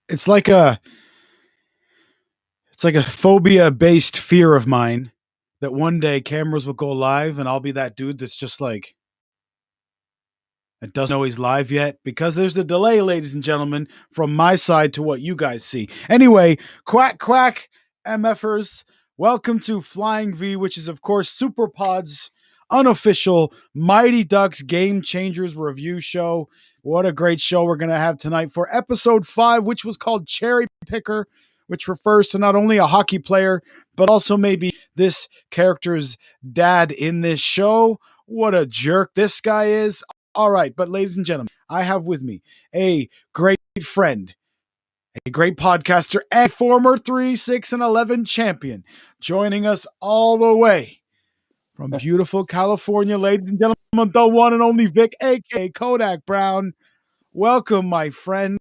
it's like a it's like a phobia-based fear of mine that one day cameras will go live and I'll be that dude that's just like it doesn't know he's live yet because there's a delay, ladies and gentlemen, from my side to what you guys see. Anyway, quack quack, MFers. Welcome to Flying V, which is of course Superpod's unofficial Mighty Ducks Game Changers review show. What a great show we're going to have tonight for episode 5, which was called Cherry Picker, which refers to not only a hockey player, but also maybe this character's dad in this show. What a jerk this guy is. All right, but ladies and gentlemen, I have with me a great friend, a great podcaster, and former 3, 6, and 11 champion, joining us all the way from beautiful California, ladies and gentlemen, the one and only Vic, a.k.a. Kodak Brown. Welcome, my friend.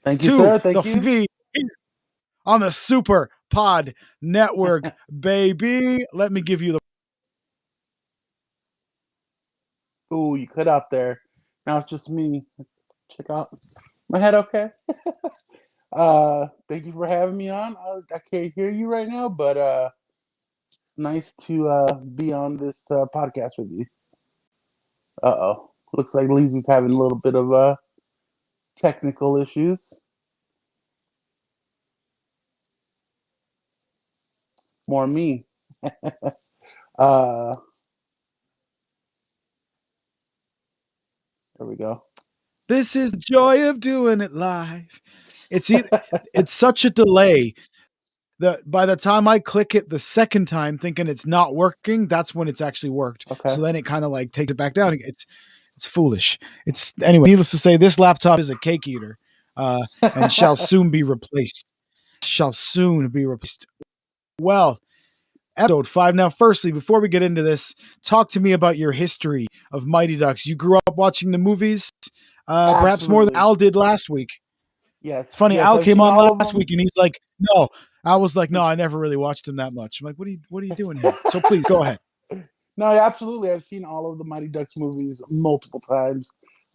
Thank you, sir. Thank you. V on the Superpod Network, baby. Let me give you the... Ooh, you cut out there. Now it's just me. Check out my head, okay? Thank you for having me on. I can't hear you right now, but it's nice to be on this podcast with you. Uh-oh. Looks like Leesy's having a little bit of technical issues. More me. There we go. This is the joy of doing it live. It's such a delay that by the time I click it the second time thinking it's not working, that's when it's actually worked. Okay. So then it kind of like takes it back down. It's foolish. Anyway, needless to say, this laptop is a cake eater and shall soon be replaced. Well, episode 5. Now, firstly, before we get into this, talk to me about your history of Mighty Ducks. You grew up watching the movies, perhaps more than Al did last week. Yes. It's funny, yes, Al I've came seen on all of last them. week and he's like, no. Al was like, no, I never really watched him that much. I'm like, what are you doing here? So please, go ahead. No, absolutely. I've seen all of the Mighty Ducks movies multiple times.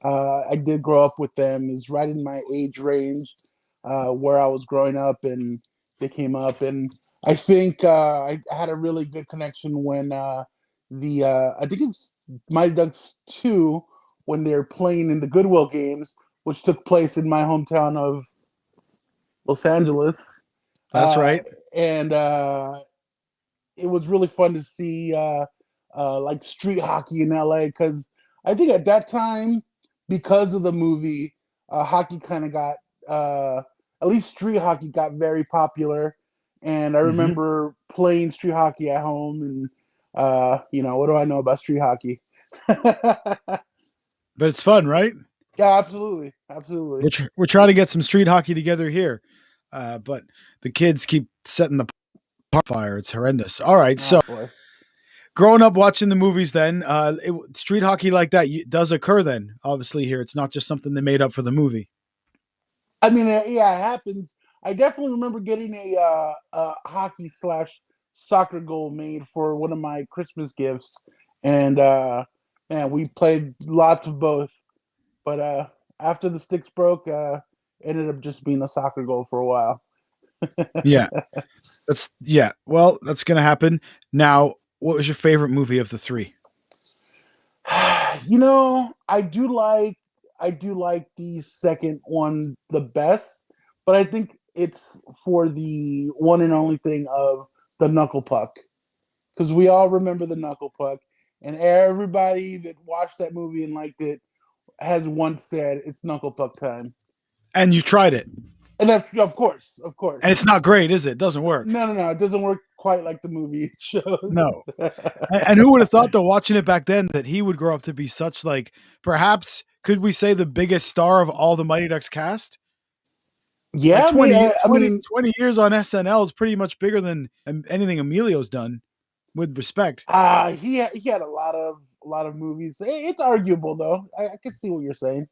I did grow up with them. It's right in my age range where I was growing up, and they came up. And I think I had a really good connection when I think it's Mighty Ducks 2, when they're playing in the Goodwill games, which took place in my hometown of Los Angeles. That's right. And it was really fun to see like street hockey in LA, because I think at that time, because of the movie, hockey kind of got at least street hockey got very popular. And I remember playing street hockey at home, and what do I know about street hockey? But it's fun, right? Yeah, absolutely. We're trying to get some street hockey together here, but the kids keep setting the park fire. It's horrendous. All right, boy. Growing up watching the movies, then street hockey like that does occur. Then obviously here, it's not just something they made up for the movie. I mean, yeah, it happens. I definitely remember getting a hockey / soccer goal made for one of my Christmas gifts, and we played lots of both. But after the sticks broke, ended up just being a soccer goal for a while. Yeah, well, that's gonna happen. Now, what was your favorite movie of the 3? I do like the second one the best, but I think it's for the one and only thing of the knuckle puck, because we all remember the knuckle puck, and everybody that watched that movie and liked it has once said it's knuckle puck time. And you tried it. And that's of course. And it's not great, is it? It doesn't work. No. It doesn't work quite like the movie shows. No. And who would have thought, though, watching it back then, that he would grow up to be such, like, perhaps, could we say, the biggest star of all the Mighty Ducks cast? Yeah, like 20 years on SNL is pretty much bigger than anything Emilio's done, with respect. He had a lot of movies. It's arguable, though. I can see what you're saying.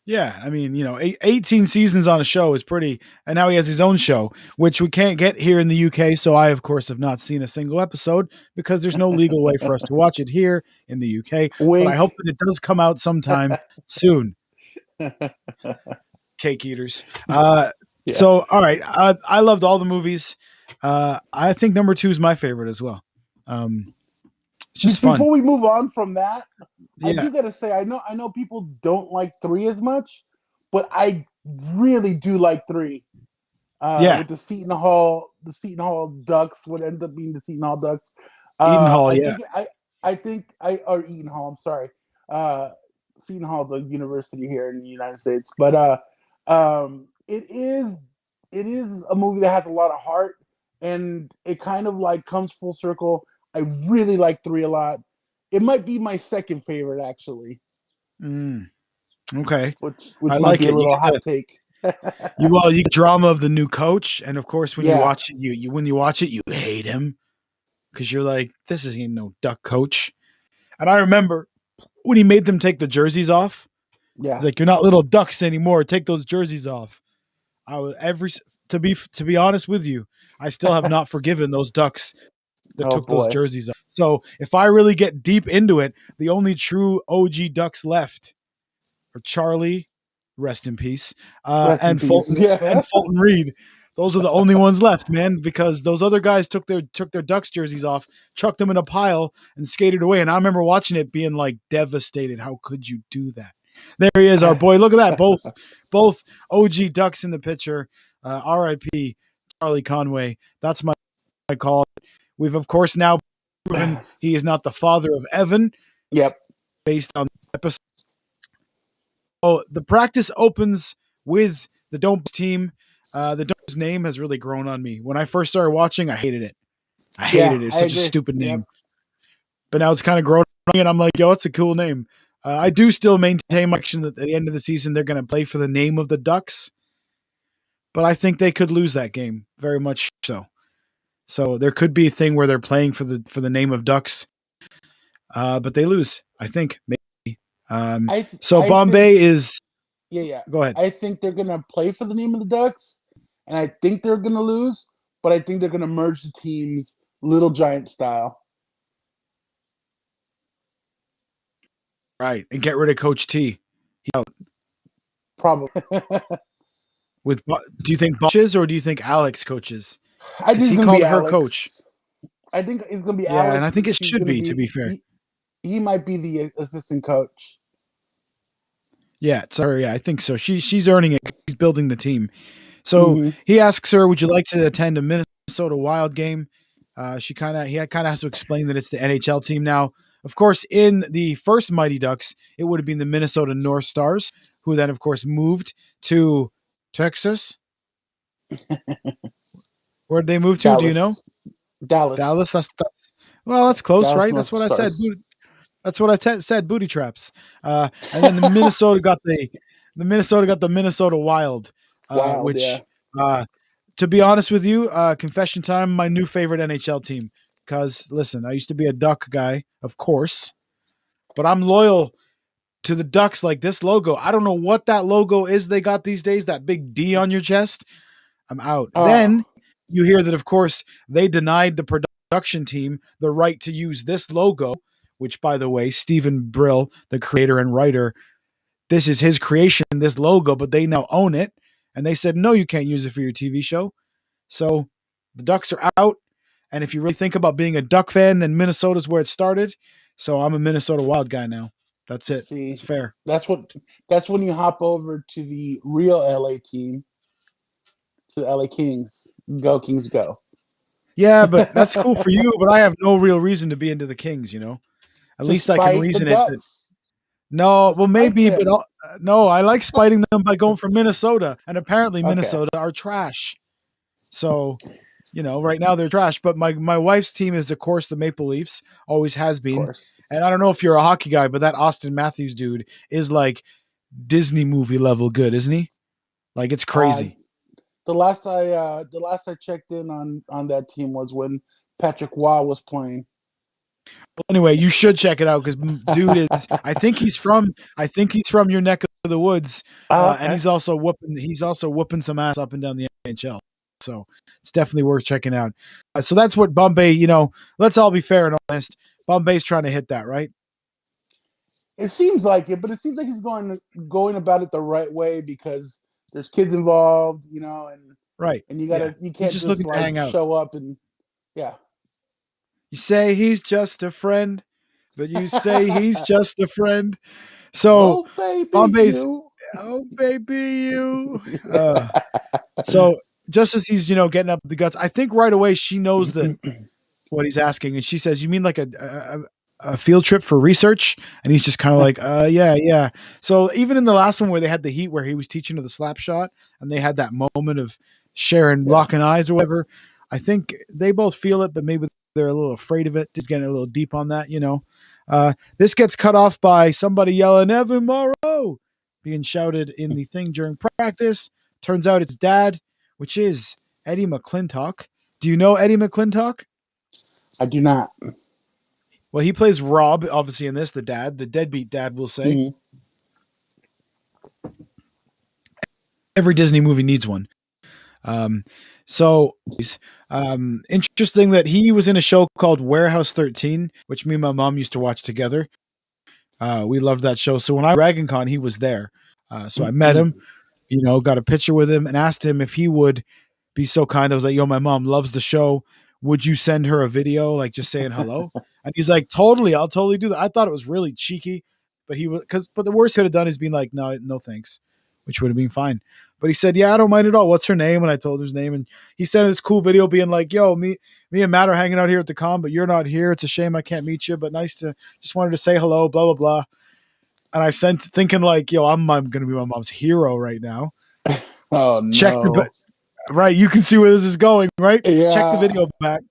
Yeah, I mean, 18 seasons on a show is pretty, and now he has his own show, which we can't get here in the UK, so I, of course, have not seen a single episode, because there's no legal way for us to watch it here in the UK, Wink. But I hope that it does come out sometime soon. Cake eaters. Yeah. So, all right, I loved all the movies. I think number 2 is my favorite as well. It's just fun. Before we move on from that, I Yeah, do gotta say, I know people don't like 3 as much, but I really do like 3. yeah. With the Seton Hall Ducks, what ended up being the Seton Hall Ducks. Eden Hall. I Yeah. think I think I or Eaton Hall. I'm sorry. Uh, Seton Hall is a university here in the United States, but it is a movie that has a lot of heart, and it kind of like comes full circle. I really like 3 a lot. It might be my second favorite actually, Mm, okay. which I might like be a it. little hot take. You get drama of the new coach, and of course, when you Yeah, watch it, when you watch it, you hate him because you're like, this is no duck coach. And I remember when he made them take the jerseys off. He's yeah. like, you're not little ducks anymore. Take those jerseys off. I was to be honest with you, I still have not forgiven those ducks that Oh took those boy, jerseys off. So if I really get deep into it, the only true OG ducks left are Charlie, rest in peace, rest in peace. Yeah. and Fulton Reed. Those are the only ones left, man, because those other guys took their Ducks jerseys off, chucked them in a pile, and skated away. And I remember watching it, being like devastated. How could you do that? There he is, our boy. Look at that, both OG Ducks in the picture. R.I.P. Charlie Conway. That's my call. We've of course now proven he is not the father of Evan, Yep. based on the episode. Oh, the practice opens with the Domes team. The Domes name has really grown on me. When I first started watching, I hated it. I Yeah, hated it. It's I such a agree. stupid Yep. name. But now it's kind of grown on me, and I'm like, yo, it's a cool name. I do still maintain my action that at the end of the season they're going to play for the name of the Ducks, but I think they could lose that game very much so. So there could be a thing where they're playing for the name of Ducks, but they lose. I think maybe. So I think Bombay is. yeah. Go ahead. I think they're gonna play for the name of the Ducks, and I think they're gonna lose, but I think they're gonna merge the teams Little Giant style. Right, and get rid of Coach T. He out Probably. with. Do you think coaches or do you think Alex coaches? I Because think it's he gonna be called her coach. Alex. I think it's gonna be Yeah, and Alex I think because it she's should gonna be. To be be fair, he might be the assistant coach. yeah, it's her. Yeah, I think so. She's earning it. She's building the team. So Mm-hmm. he asks her, "Would you like to attend a Minnesota Wild game?" He kind of has to explain that it's the NHL team now. Of course, in the first Mighty Ducks, it would have been the Minnesota North Stars, who then, of course, moved to Texas. Where did they move to? Do you know? Dallas. Dallas. Dallas. Well, that's close, Dallas right? That's North what I said. Stars. That's what I said. Booty traps. And then the Minnesota got the Minnesota Wild, Wild, yeah. which, to be honest with you, confession time, my new favorite NHL team. Because listen, I used to be a Duck guy, of course, but I'm loyal to the Ducks. Like this logo, I don't know what that logo is they got these days. That big D on your chest. I'm out. Oh, Then you hear that, of course, they denied the production team the right to use this logo, which, by the way, Stephen Brill, the creator and writer, this is his creation, this logo, but they now own it. And they said, no, you can't use it for your TV show. So the Ducks are out. And if you really think about being a Duck fan, then Minnesota's where it started. So I'm a Minnesota Wild guy now. That's it. see, It's fair. that's when you hop over to the real LA team, to the LA Kings. Go Kings, go! Yeah, but that's cool for you. But I have no real reason to be into the Kings, you know? At To least I can spite the reason it. Ducks, No, to well, spite maybe, but them. no, I like spiting them by going for Minnesota. And apparently, Okay, Minnesota are trash. So, right now they're trash. But my wife's team is, of course, the Maple Leafs, always has of been. course. And I don't know if you're a hockey guy, but that Austin Matthews dude is like Disney movie level good, isn't he? Like, it's Uh, crazy. the last I checked in on that team was when Patrick Waugh was playing. Well, anyway, you should check it out because dude is. I think he's from your neck of the woods, Oh, and okay. he's also whooping some ass up and down the NHL. So it's definitely worth checking out. So that's what Bombay. Let's all be fair and honest. Bombay's trying to hit that, right? It seems like it, but it seems like he's going about it the right way because there's kids involved, you know, Right. and you Yeah. gotta you He's can't just just looking to like hang out. show up and yeah. You say he's just a friend, but you say he's just a friend. So Oh baby, Bombay's, you. oh baby, you. So just as he's, getting up the guts, I think right away she knows that what he's asking, and she says, "You mean like a field trip for research?" And he's just kind of like, yeah, yeah." So even in the last one where they had the heat, where he was teaching her the slap shot, and they had that moment of sharing Yeah. locking eyes or whatever, I think they both feel it, but maybe they're a little afraid of it. Just getting a little deep on that, This gets cut off by somebody yelling, "Evan Morrow," being shouted in the thing during practice. Turns out it's Dad, which is Eddie McClintock. Do you know Eddie McClintock? I do not. Well, he plays Rob, obviously, in this, the dad, the deadbeat dad, we'll say. Mhm. Every Disney movie needs one. So, interesting that he was in a show called Warehouse 13, which me and my mom used to watch together. We loved that show. So when I was at Dragon Con, he was there. So I met him, got a picture with him and asked him if he would be so kind. I was like, "Yo, my mom loves the show. Would you send her a video, like just saying hello?" And he's like, "Totally, I'll totally do that." I thought it was really cheeky, but but the worst he could have done is being like, "No, no, thanks," which would have been fine. But he said, "Yeah, I don't mind at all. What's her name?" And I told her his name, and he sent this cool video, being like, "Yo, me and Matt are hanging out here at the con, but you're not here. It's a shame I can't meet you, but just wanted to say hello, blah blah blah." And I sent thinking like, "Yo, I'm gonna be my mom's hero right now." Oh Check the no. Right, you can see where this is going, right? Check the Yeah. video back.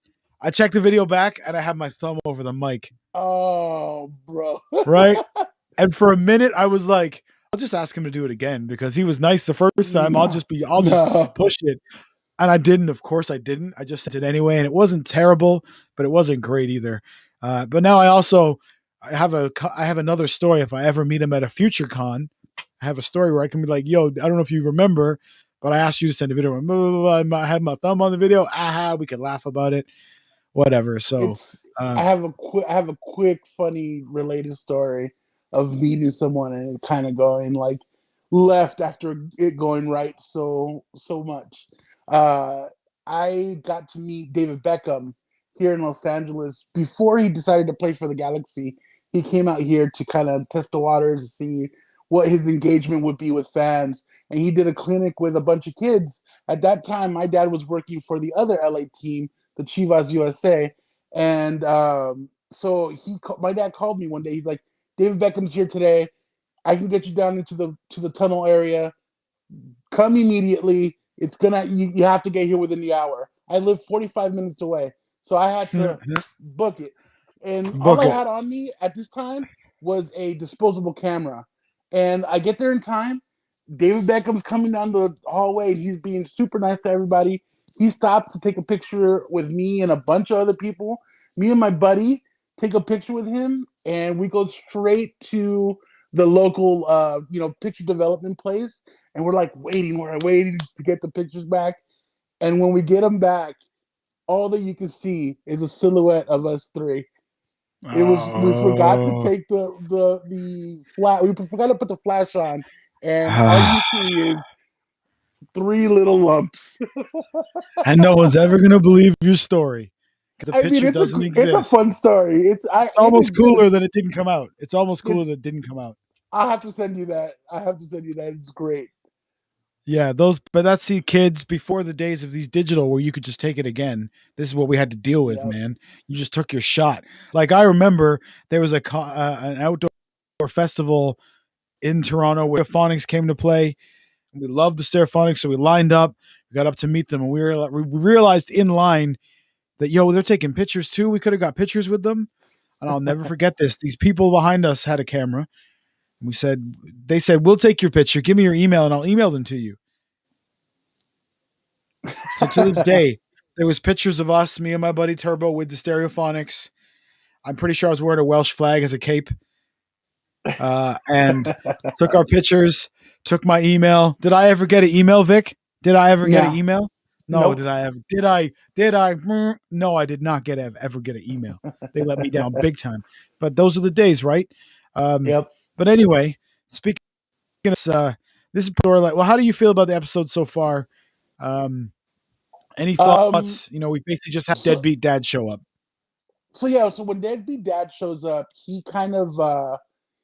I checked the video back and I have my thumb over the mic, Oh, bro. right? And for a minute I was like, I'll just ask him to do it again because he was nice the first time. No. I'll just No. push it. And I didn't, of course I didn't. I just sent it anyway, and it wasn't terrible, but it wasn't great either. But now I have another story. If I ever meet him at a future con, I have a story where I can be like, "Yo, I don't know if you remember, but I asked you to send a video. Blah, blah, blah. I had my thumb on the video. Aha, we could laugh about it, whatever." So, It's um, I have a quick funny related story of meeting someone and it kind of going like left after it going right so much. Uh I got to meet David Beckham here in Los Angeles before he decided to play for the Galaxy. He came out here to kind of test the waters to see what his engagement would be with fans, and he did a clinic with a bunch of kids. At that time, my dad was working for the other LA team, the Chivas USA, and so my dad called me one day. He's like, "David Beckham's here today. I can get you down into the tunnel area. Come immediately. It's gonna you have to get here within the hour." I live 45 minutes away, so I had to book it. And all book I it. had on me at this time was a disposable camera. And I get there in time. David Beckham's coming down the hallway and he's being super nice to everybody. He stops to take a picture with me and a bunch of other people. Me and my buddy take a picture with him, and we go straight to the local, picture development place. And we're waiting to get the pictures back. And when we get them back, all that you can see is a silhouette of us three. We forgot to Oh, take the flat. We forgot to put the flash on, and all you see is three little lumps. and no one's ever gonna believe your story. The I mean, picture doesn't it's a exist. fun story. It's It almost cooler exists. that it didn't come out. It's almost cooler It's that it didn't come out. I have to send you that. I have to send you that. It's great. Yeah, but that's the kids before the days of these digital where you could just take it again. This is what we had to deal with, Yeah. man. You just took your shot. Like I remember there was an outdoor festival in Toronto where Stereophonics came to play. We loved the Stereophonics, so we lined up. We got up to meet them, and we realized in line that they're taking pictures too. We could have got pictures with them, and I'll never forget this. These people behind us had a camera. They said, "We'll take your picture. Give me your email, and I'll email them to you." So to this day, there was pictures of us, me and my buddy Turbo, with the Stereophonics. I'm pretty sure I was wearing a Welsh flag as a cape, and took our pictures. Took my email. Did I ever get an email, Vic? Did I ever get an Yeah. email? No. Nope. Did I ever? Did I? Did I? No, I did not ever get an email. They let me down big time. But those are the days, right? Um, Yep. but anyway, speaking of this is storyline. Well, how do you feel about the episode so far? Any Um, thoughts? We basically just have so deadbeat dad show up. so when Deadbeat Dad shows up, he kind of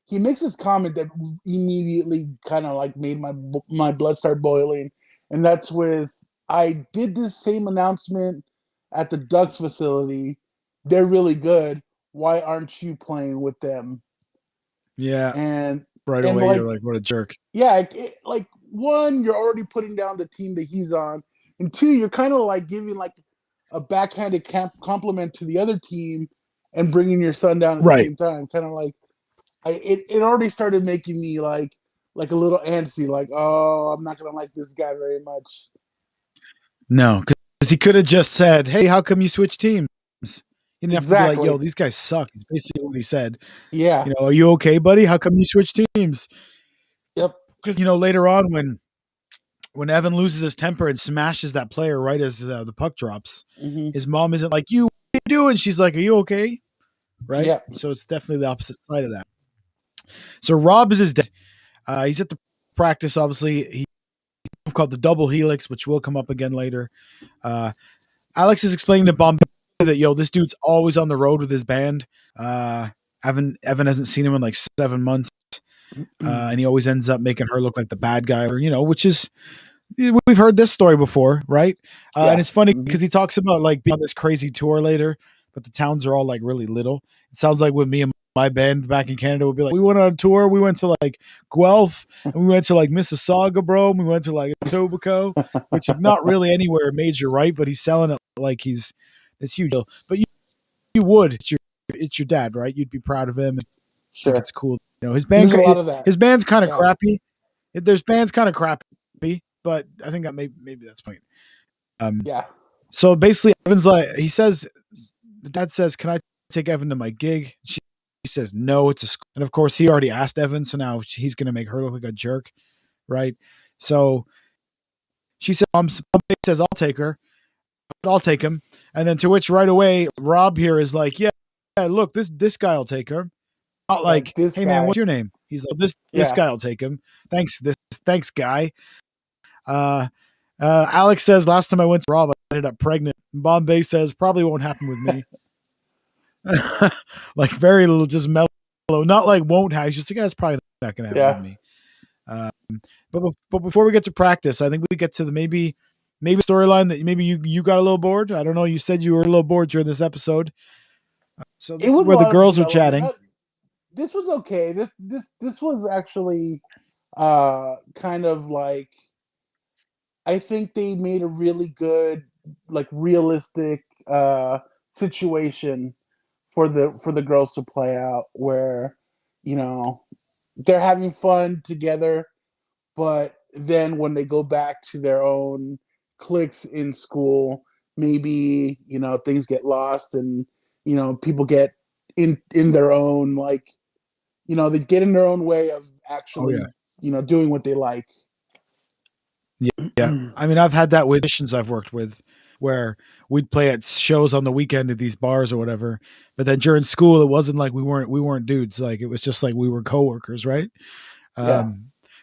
he makes this comment that immediately kind of like made my blood start boiling, and that's with I did this same announcement at the Ducks facility. They're really good. Why aren't you playing with them? Yeah, And right and away you're like like, what a jerk. yeah, like one, you're already putting down the team that he's on, and two, you're kind of like giving like a backhanded compliment to the other team and bringing your son down at the Right. same time. Kind of like it already started making me like a little antsy, like oh, I'm not gonna like this guy very much. No, because he could have just said, "Hey, how come you switch teams?" He didn't have to be like, "Yo, Exactly. these guys suck." It's basically what he said. Yeah. Are you okay, buddy? How come you switch teams? Yep. Because later on when Evan loses his temper and smashes that player right as the puck drops, Hmm. his mom isn't like, "You, what are you doing?" She's like, "Are you okay?" Right. Yep. So it's definitely the opposite side of that. So Rob is his dad. He's at the practice. Obviously, he called the double helix, which will come up again later. Uh, Alex is explaining to Bombay that this dude's always on the road with his band. Evan hasn't seen him in like 7 months, and he always ends up making her look like the bad guy, or which is we've heard this story before, right? And Yeah. it's funny Hmm. because he talks about like being on this crazy tour later, but the towns are all like really little. It sounds like with me and my band back in Canada would be like, we went on a tour. We went to like Guelph, and we went to like Mississauga, bro. And we went to like Etobicoke, which is not really anywhere major, right? But he's selling it like he's this huge deal. But you would. It's your dad, right? You'd be proud of him and think Sure. it's cool. There's a lot of that. His band's kind of Yeah. crappy. There's bands kind of crappy, but I think that maybe that's point. Yeah. So basically, Evan's like, the dad says, "Can I take Evan to my gig?" She says, "No, it's a school." And of course, he already asked Evan, so now he's going to make her look like a jerk, right? So she says, "Mom says I'll take her. I'll take him." And then to which right away, Rob here is like, "Yeah, look, this guy will take her." Not Like like, this "Hey man, guy. what's your name?" He's like, "This Yeah. guy will take him. Thanks guy." Uh, Alex says, "Last time I went to Rob, I ended up pregnant." Bombay says, "Probably won't happen with me." Like very little, just mellow. Not like won't have. He's just like, "It's probably not going to happen with Yeah. me." Um, but before we get to practice, I think we get to the maybe storyline that maybe you got a little bored. I don't know. You said you were a little bored during this episode. So It this is was a where the lot of girls are development. chatting. This was okay. This was actually kind of like I think they made a really good like realistic situation for the girls to play out where you know they're having fun together, but then when they go back to their own cliques in school, maybe things get lost and people get in their own like they get in their own way of Oh yeah. actually doing what they like. Yeah, yeah. I mean, I've had that with musicians I've worked with, where we'd play at shows on the weekend at these bars or whatever. But then during school, it wasn't like we weren't dudes. Like it was just like we were coworkers, right? Yeah. Um,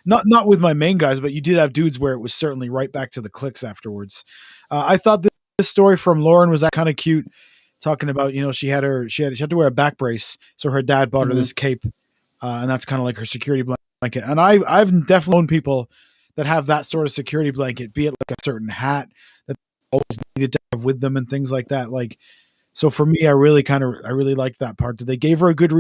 not with my main guys, but you did have dudes where it was certainly right back to the clicks afterwards. I thought this story from Lauren was kind of cute, talking about she had to wear a back brace, so her dad bought her Hmm. this cape, and that's kind of like her security blanket. And I've definitely known people that have that sort of security blanket, be it like a certain hat that they always needed to have with them and things like that. Like, so for me, I really liked that part. That they gave her a good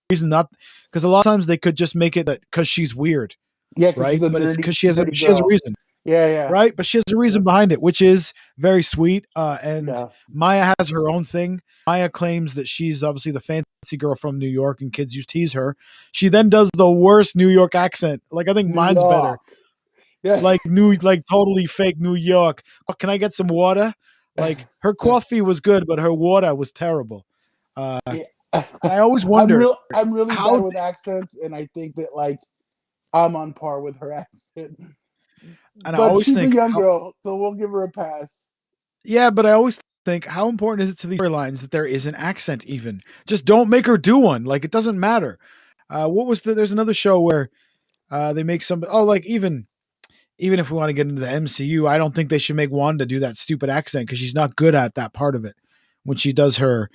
reason, not because a lot of times they could just make it that because she's weird, Yeah, because she's right? a But it's because nerdy she has a girl. reason, Yeah, yeah, right? But she has a reason behind it, which is very sweet. And yeah. Maya has her own thing. Maya claims that she's obviously the fancy girl from New York, and kids used to tease her. She then does the worst New York accent. Like I think New mine's better. York. Yeah. Like totally fake New York. Oh, can I get some water? Like her coffee was good, but her water was terrible. And Yeah. I always wonder I'm really how. bad with accents, and I think that like I'm on par with her accent. And I But always she's a think young how. girl, so we'll give her a pass. Yeah, but I always think how important is it to these storylines that there is an accent? Even just don't make her do one. Like it doesn't matter. What was there's another show where they make some. Oh, like even. even if we want to get into the MCU, I don't think they should make Wanda do that stupid accent because she's not good at that part of it. When she does her,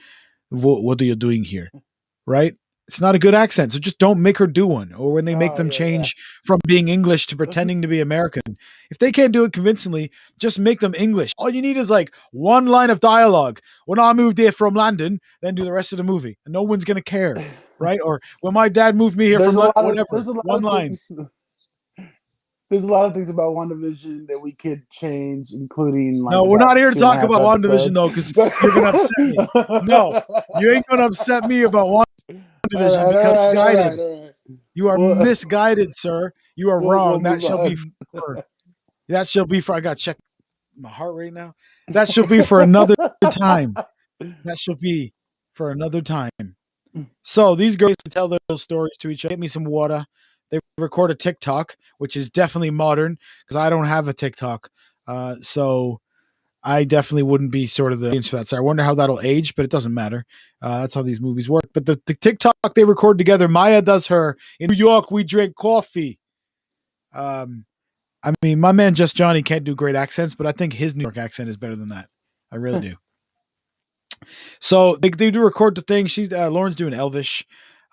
what are you doing here? Right? It's not a good accent, so just don't make her do one. Or when they make them change from being English to pretending to be American. If they can't do it convincingly, just make them English. All you need is like one line of dialogue. When I moved here from London, then do the rest of the movie. And no one's going to care, right? Or when my dad moved me here from London, whatever. One line. There's a lot of things about WandaVision that we could change, including like. No, we're not here to talk about WandaVision though, because you're gonna upset me. No, you ain't gonna upset me about WandaVision because misguided. Right. You are misguided, sir. You are wrong. That shall be for. That shall be for. I gotta check my heart rate now. That shall be for another time. That shall be for another time. So these girls tell their stories to each other. Get me some water. They record a TikTok, which is definitely modern because I don't have a TikTok. So I definitely wouldn't be sort of the audience for that. So I wonder how that'll age, but it doesn't matter. That's how these movies work. But the TikTok they record together, Maya does her. In New York, we drink coffee. I mean, my man Just Johnny can't do great accents, but I think his New York accent is better than that. I really do. So they do record the thing. Lauren's doing Elvish.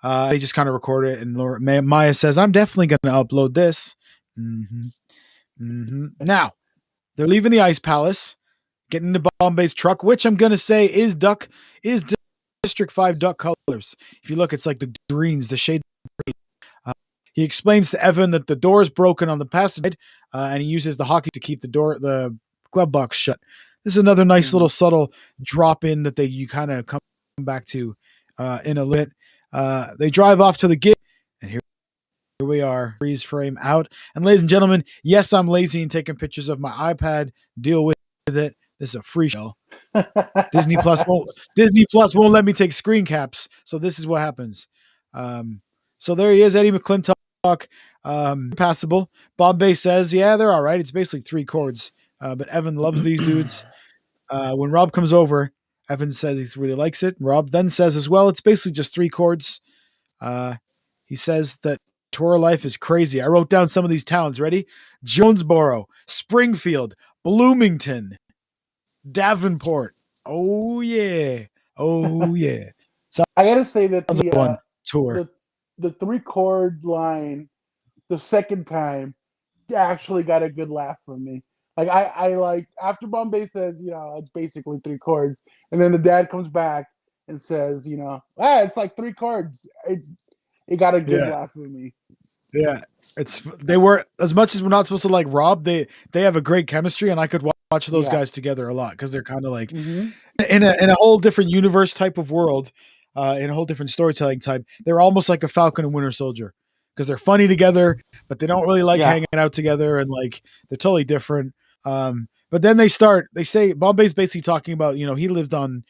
They just kind of record it, and Maya says, "I'm definitely going to upload this." Now they're leaving the Ice Palace, getting into Bombay's truck, which I'm going to say is District 5 duck colors. If you look, it's like the greens, the shade. He explains to Evan that the door is broken on the passenger side, and he uses the hockey to keep the glove box shut. This is another nice little subtle drop in that you kind of come back to in a lit. They drive off to the gig, and here we are, freeze frame out. And ladies and gentlemen, yes, I'm lazy and taking pictures of my iPad. Deal with it. This is a free show. Disney Plus won't let me take screen caps, so this is what happens. So there he is, Eddie McClintock. Passable. Bombay says, yeah, they're all right. It's basically 3 chords. But Evan loves these dudes. When Rob comes over, Evan says he really likes it. Rob then says as well, it's basically just 3 chords. He says that tour life is crazy. I wrote down some of these towns. Ready? Jonesboro, Springfield, Bloomington, Davenport. Oh, yeah. Oh, yeah. So I got to say that the tour. The 3-chord line, the second time, actually got a good laugh from me. Like I like after Bombay says, it's basically 3 chords, and then the dad comes back and says, it's like 3 chords. It got a good laugh from me. Yeah, they were, as much as we're not supposed to like Rob, they have a great chemistry, and I could watch those guys together a lot because they're kind of like in a whole different universe type of world, in a whole different storytelling type. They're almost like a Falcon and Winter Soldier because they're funny together, but they don't really like hanging out together, and like they're totally different. But then they say Bombay's basically talking about, he lived on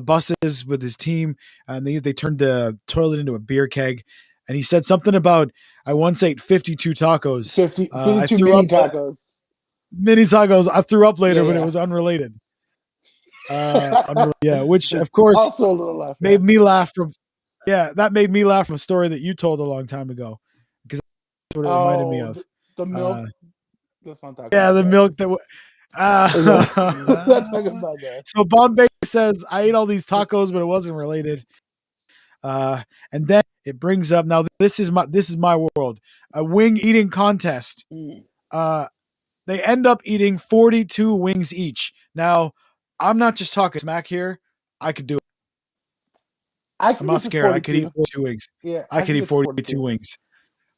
buses with his team, and they turned the toilet into a beer keg. And he said something about, I once ate 52 tacos. 52 mini tacos. Mini tacos. I threw up later, but it was unrelated. Which of course also a little laugh made me laugh that made me laugh from a story that you told a long time ago. Because that's what it reminded me of. The milk. Let's not talk about the milk that let's talk about that. So Bombay says, I ate all these tacos, but it wasn't related. And then it brings up, now this is my world, a wing eating contest. They end up eating 42 wings each. Now, I'm not just talking smack here. I could do it. I'm not scared. 42. I could eat 42 wings. Yeah, I could eat 42 wings.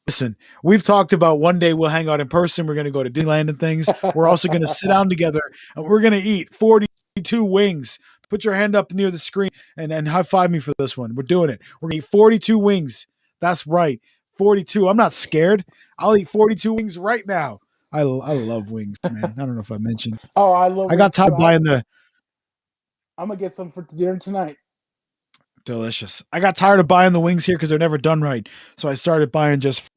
Listen, we've talked about one day we'll hang out in person. We're going to go to Disneyland and things. We're also going to sit down together, and we're going to eat 42 wings. Put your hand up near the screen and high five me for this one. We're doing it. We're going to eat 42 wings. That's right. 42. I'm not scared. I'll eat 42 wings right now. I love wings, man. I don't know if I mentioned. Oh, I love I got tired buying the. I'm going to get some for dinner tonight. Delicious. I got tired of buying the wings here because they're never done right. So I started buying just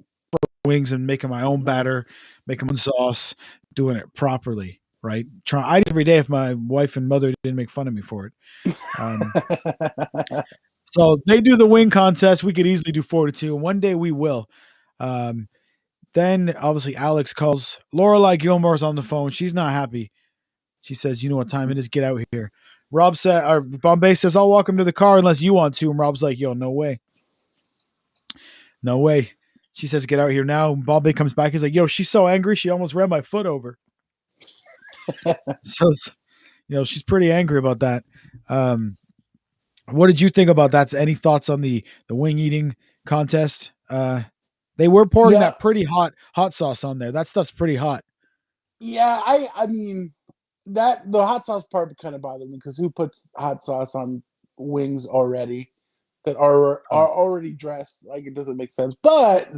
wings and making my own batter, making my own sauce, doing it properly, right? I eat every day if my wife and mother didn't make fun of me for it. So they do the wing contest. We could easily do 42, and one day we will. Then obviously Alex calls Lorelai Gilmore's on the phone. She's not happy. She says, "You know what time it is? Get out here." Rob said, or Bombay says, "I'll walk him to the car unless you want to." And Rob's like, "Yo, no way, no way." She says, "Get out here now." And Bombay comes back. He's like, "Yo, she's so angry. She almost ran my foot over." So, she's pretty angry about that. What did you think about that? Any thoughts on the wing eating contest? They were pouring Yeah, that pretty hot sauce on there. That stuff's pretty hot. yeah. I mean that the hot sauce part kind of bothered me because who puts hot sauce on wings already that are Oh, already dressed? Like it doesn't make sense. But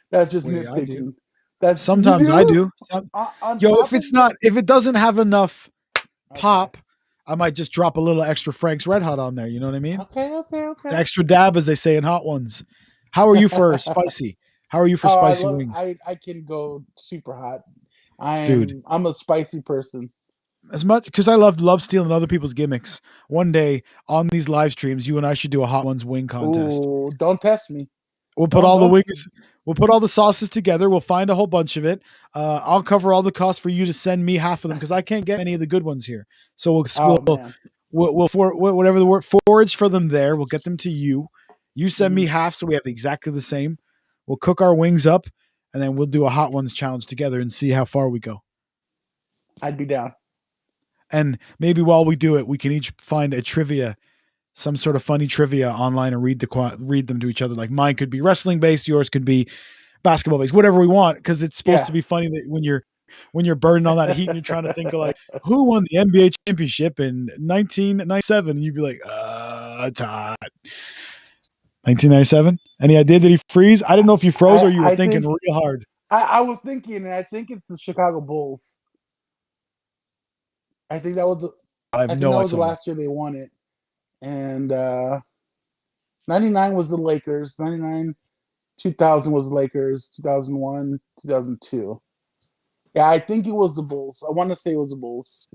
that's just wait, I do. nitpicking. That's you Sometimes I do do. on Yo, top of if it doesn't have enough okay, pop, I might just drop a little extra Frank's Red Hot on there. You know what I mean? The okay. extra dab, as they say in Hot Ones. How are you for spicy? How are you for Oh, spicy wings, I can go super hot. dude? I'm a spicy person. As much because I love stealing other people's gimmicks. One day on these live streams, you and I should do a Hot Ones wing contest. Ooh, don't test me. We'll put all the Don't wings. We'll put all the sauces together. We'll find a whole bunch of it. I'll cover all the costs for you to send me half of them because I can't get any of the good ones here. So Oh man. whatever the word forage for them there. We'll get them to you. You send me Mhm. half, so we have exactly the same. We'll cook our wings up, and then we'll do a Hot Ones challenge together and see how far we go. I'd be down. And maybe while we do it, we can each find a trivia, some sort of funny trivia online, and read them to each other. Like mine could be wrestling based, yours could be basketball based, whatever we want, because it's supposed Yeah. to be funny that when you're burning all that heat and you're trying to think of like who won the NBA championship in 1997, and you'd be like, it's hot. 1997. Any idea? Did he freeze? I didn't know if you froze or you were I thinking think real hard. I was thinking, and I think it's the Chicago Bulls. I think that was the, I have I think that no was the idea. last year they won it. And 99 was the Lakers. 99, 2000 was the Lakers. 2001, 2002. Yeah, I think it was the Bulls. I want to say it was the Bulls.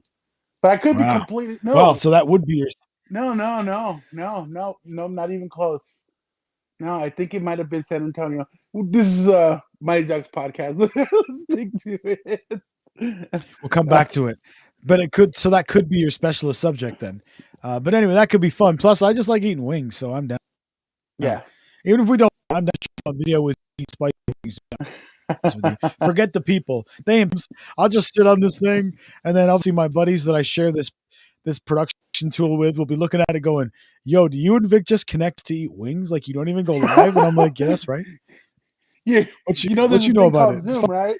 But I could be Wow. completely Well, no. so that would be yours. No, not even close. No, I think it might have been San Antonio. This is Mighty Ducks podcast. Let's stick to it. We'll come back to it. But that could be your specialist subject then. But anyway, that could be fun. Plus, I just like eating wings, so I'm down. Yeah. Even if we don't, I'm down on video with eating spicy wings. With you. Forget the people. I'll just sit on this thing, and then obviously my buddies that I share this production tool with will be looking at it going, "Yo, do you and Vic just connect to eat wings? Like you don't even go live?" And I'm like, "Yeah, that's right. Yeah, What there's a you know thing about called it? It's Zoom, fun. right?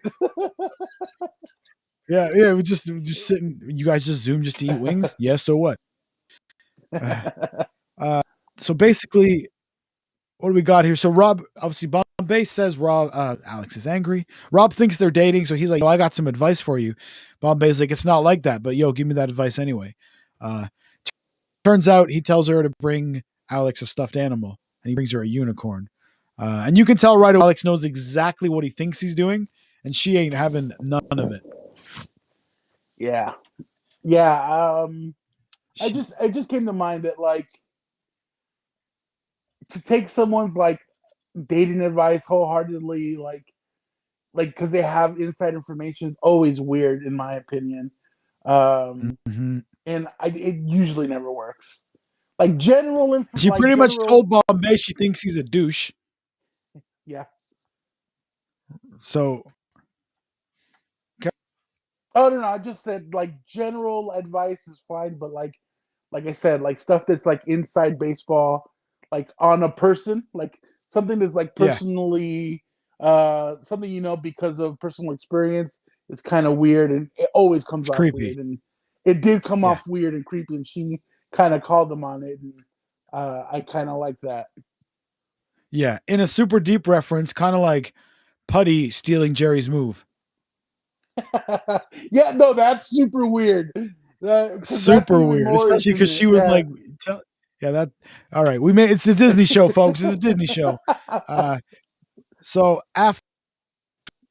Yeah. We just sitting. You guys just Zoom just to eat wings? Yeah. So what? So basically, what do we got here? So Rob, obviously, Bombay says Alex is angry. Rob thinks they're dating, so he's like, "Oh, I got some advice for you." Bombay's like, "It's not like that, but yo, give me that advice anyway." Uh, Turns out he tells her to bring Alex a stuffed animal, and he brings her a unicorn. And you can tell right away Alex knows exactly what he thinks he's doing, and she ain't having none of it. Yeah. Yeah. She, it just came to mind that like to take someone's like dating advice wholeheartedly, like because they have inside information is always weird in my opinion. Mhm. And it usually never works. Like general She pretty much told Bombay she thinks he's a douche. yeah. So Oh no, I just said like general advice is fine, but like I said, like stuff that's like inside baseball, like on a person, like something that's like yeah, personally something because of personal experience, it's kind of weird and it always comes it's off weird. creepy. And it did come Yeah, off weird and creepy and she kind of called them on it and I kind of like that. yeah. In a super deep reference, kind of like Putty stealing Jerry's move. Yeah, no, that's super weird. Because that's Super even weird, more especially because intimate. she was Yeah. like, yeah, that. All right, it's a Disney show, folks. It's a Disney show. So after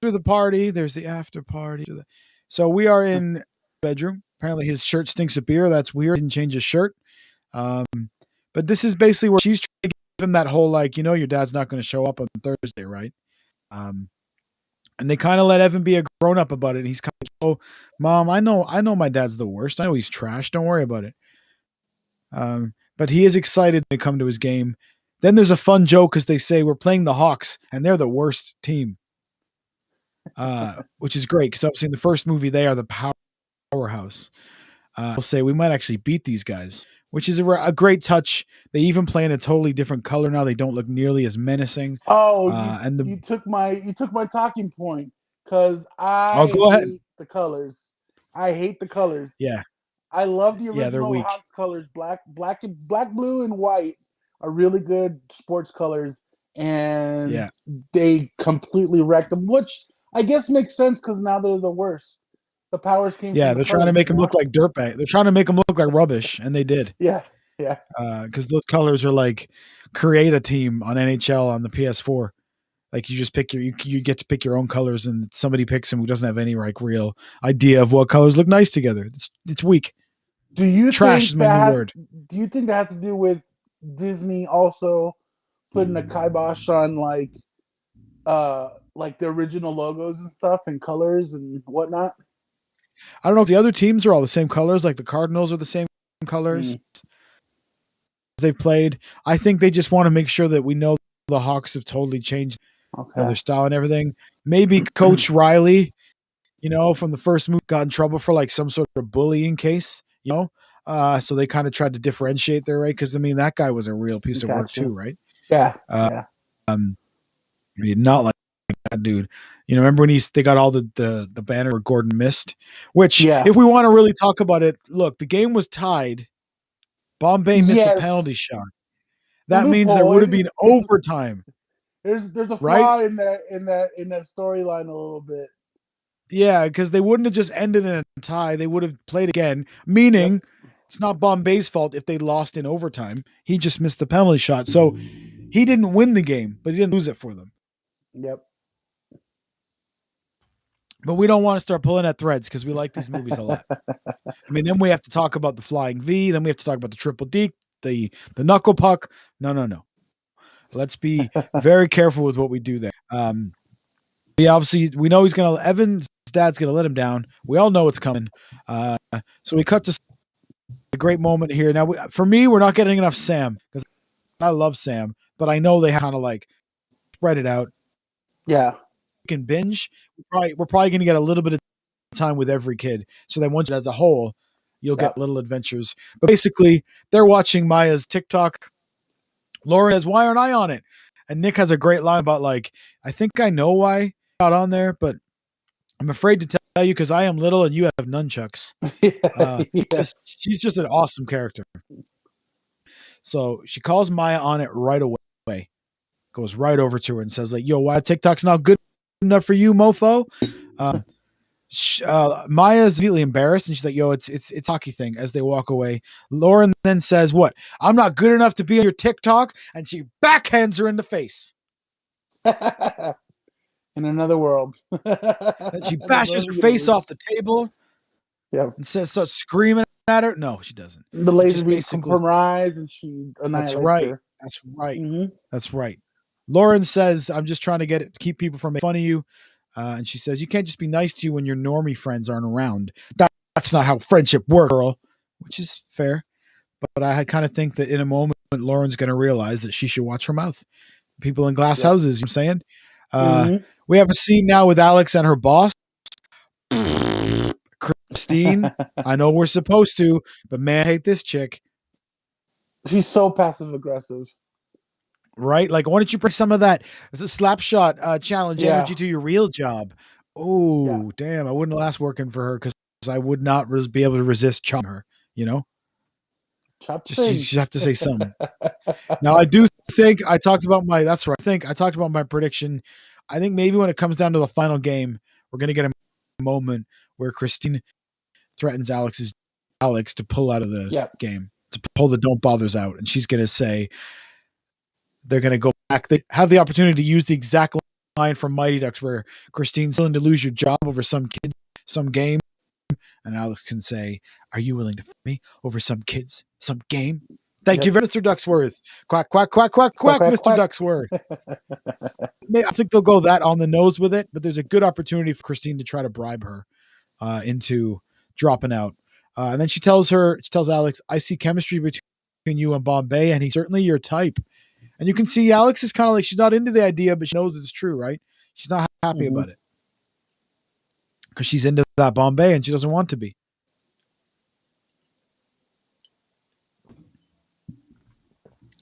the party, there's the after party. So we are in the bedroom. Apparently, his shirt stinks of beer. That's weird. He didn't change his shirt. Um, but this is basically where she's trying to give him that whole like, your dad's not going to show up on Thursday, right? Um, And they kind of let Evan be a grown up about it. And he's kind of, oh, Mom, I know my dad's the worst. I know he's trash. Don't worry about it. But he is excited to come to his game. Then there's a fun joke because they say we're playing the Hawks and they're the worst team, which is great because obviously in the first movie they are the powerhouse. They'll say we might actually beat these guys, which is a great touch. They even play in a totally different color now. They don't look nearly as menacing. Oh, And you took my talking point because I go ahead. hate the colors. I hate the colors. Yeah, I love the they're original weak. Hawks colors. Black, blue, and white are really good sports colors, and Yeah, they completely wrecked them. Which I guess makes sense because now they're the worst. The powers came from yeah. the They're trying to colors. make them look like dirtbag. They're trying to make them look like rubbish, and they did. Yeah, yeah. Because those colors are like create a team on NHL on the PS4. Like you just pick you get to pick your own colors, and somebody picks them who doesn't have any like real idea of what colors look nice together. It's weak. Do you Trash is think my new word. Do you think that has to do with Disney also putting a kibosh on like the original logos and stuff and colors and whatnot? I don't know if the other teams are all the same colors. Like the Cardinals are the same colors they've played. I think they just want to make sure that we know the Hawks have totally changed their Okay. style and everything. Maybe Coach Riley, from the first move got in trouble for like some sort of bullying case, so they kind of tried to differentiate there, right? Because I mean, that guy was a real piece of work Gotcha. too, right? Yeah. Uh, Yeah. um, I mean, not like that dude. Remember when they got all the banner where Gordon missed? Which, Yeah. if we want to really talk about it, look, the game was tied. Bombay missed a penalty Yes. shot. The That means there loophole. would have been overtime, There's a right? flaw in that storyline a little bit. Yeah, because they wouldn't have just ended in a tie. They would have played again, Yep. meaning it's not Bombay's fault if they lost in overtime. He just missed the penalty shot. So he didn't win the game, but he didn't lose it for them. Yep. But we don't want to start pulling at threads because we like these movies a lot. I mean, then we have to talk about the flying V. Then we have to talk about the triple D, the knuckle puck. No. Let's be very careful with what we do there. We know Evan's dad's gonna let him down. We all know it's coming. So we cut to a great moment here. Now, for me, we're not getting enough Sam because I love Sam, but I know they kind of like spread it out. Yeah. We can binge. We're probably going to get a little bit of time with every kid. So then once as a whole, you'll get little adventures. But basically, they're watching Maya's TikTok. Lauren says, "Why aren't I on it?" And Nick has a great line about like, "I think I know why I'm not on there, but I'm afraid to tell you because I am little and you have nunchucks." Yeah. She's just an awesome character. So she calls Maya on it right away. Goes right over to her and says, like, "Yo, why TikTok's not good enough for you, mofo?" Maya's immediately embarrassed and she's like, "Yo, it's hockey thing." As they walk away, Lauren then says, "What? I'm not good enough to be on your TikTok," and she backhands her in the face. In another world. And she bashes her face off the table. Yeah. And starts screaming at her. No, she doesn't. The laser beams come from her eyes and she annihilates her. That's right. Mm-hmm. That's right. Lauren says, "I'm just trying to keep people from making fun of you." And she says, "You can't just be nice to you when your normie friends aren't around. That's not how friendship works, girl," which is fair. But I kind of think that in a moment, Lauren's going to realize that she should watch her mouth. People in glass houses, you know what I'm saying? We have a scene now with Alex and her boss, Christine. I know we're supposed to, but man, I hate this chick. She's so passive aggressive. Right? Like, why don't you bring some of that slap shot challenge energy to your real job? Oh, damn. I wouldn't last working for her because I would not be able to resist chopping her, Chop you just have to say something. Now, I do think I talked about my prediction. I think maybe when it comes down to the final game, we're going to get a moment where Christine threatens Alex to pull out of the game, to pull the don't bothers out. And she's going to say, they're going to go back. They have the opportunity to use the exact line from Mighty Ducks where Christine's willing to lose your job over some kid, some game. And Alex can say, "Are you willing to fight me over some kids, some game?" Thank you, Mr. Ducksworth. Quack, quack, quack, quack, quack, quack, Mr. quack. Ducksworth. I think they'll go that on the nose with it, but there's a good opportunity for Christine to try to bribe her into dropping out. And then she tells Alex, I see chemistry between you and Bombay, and he's certainly your type. And you can see Alex is kind of like, she's not into the idea, but she knows it's true, right? She's not happy about it because she's into that Bombay and she doesn't want to be.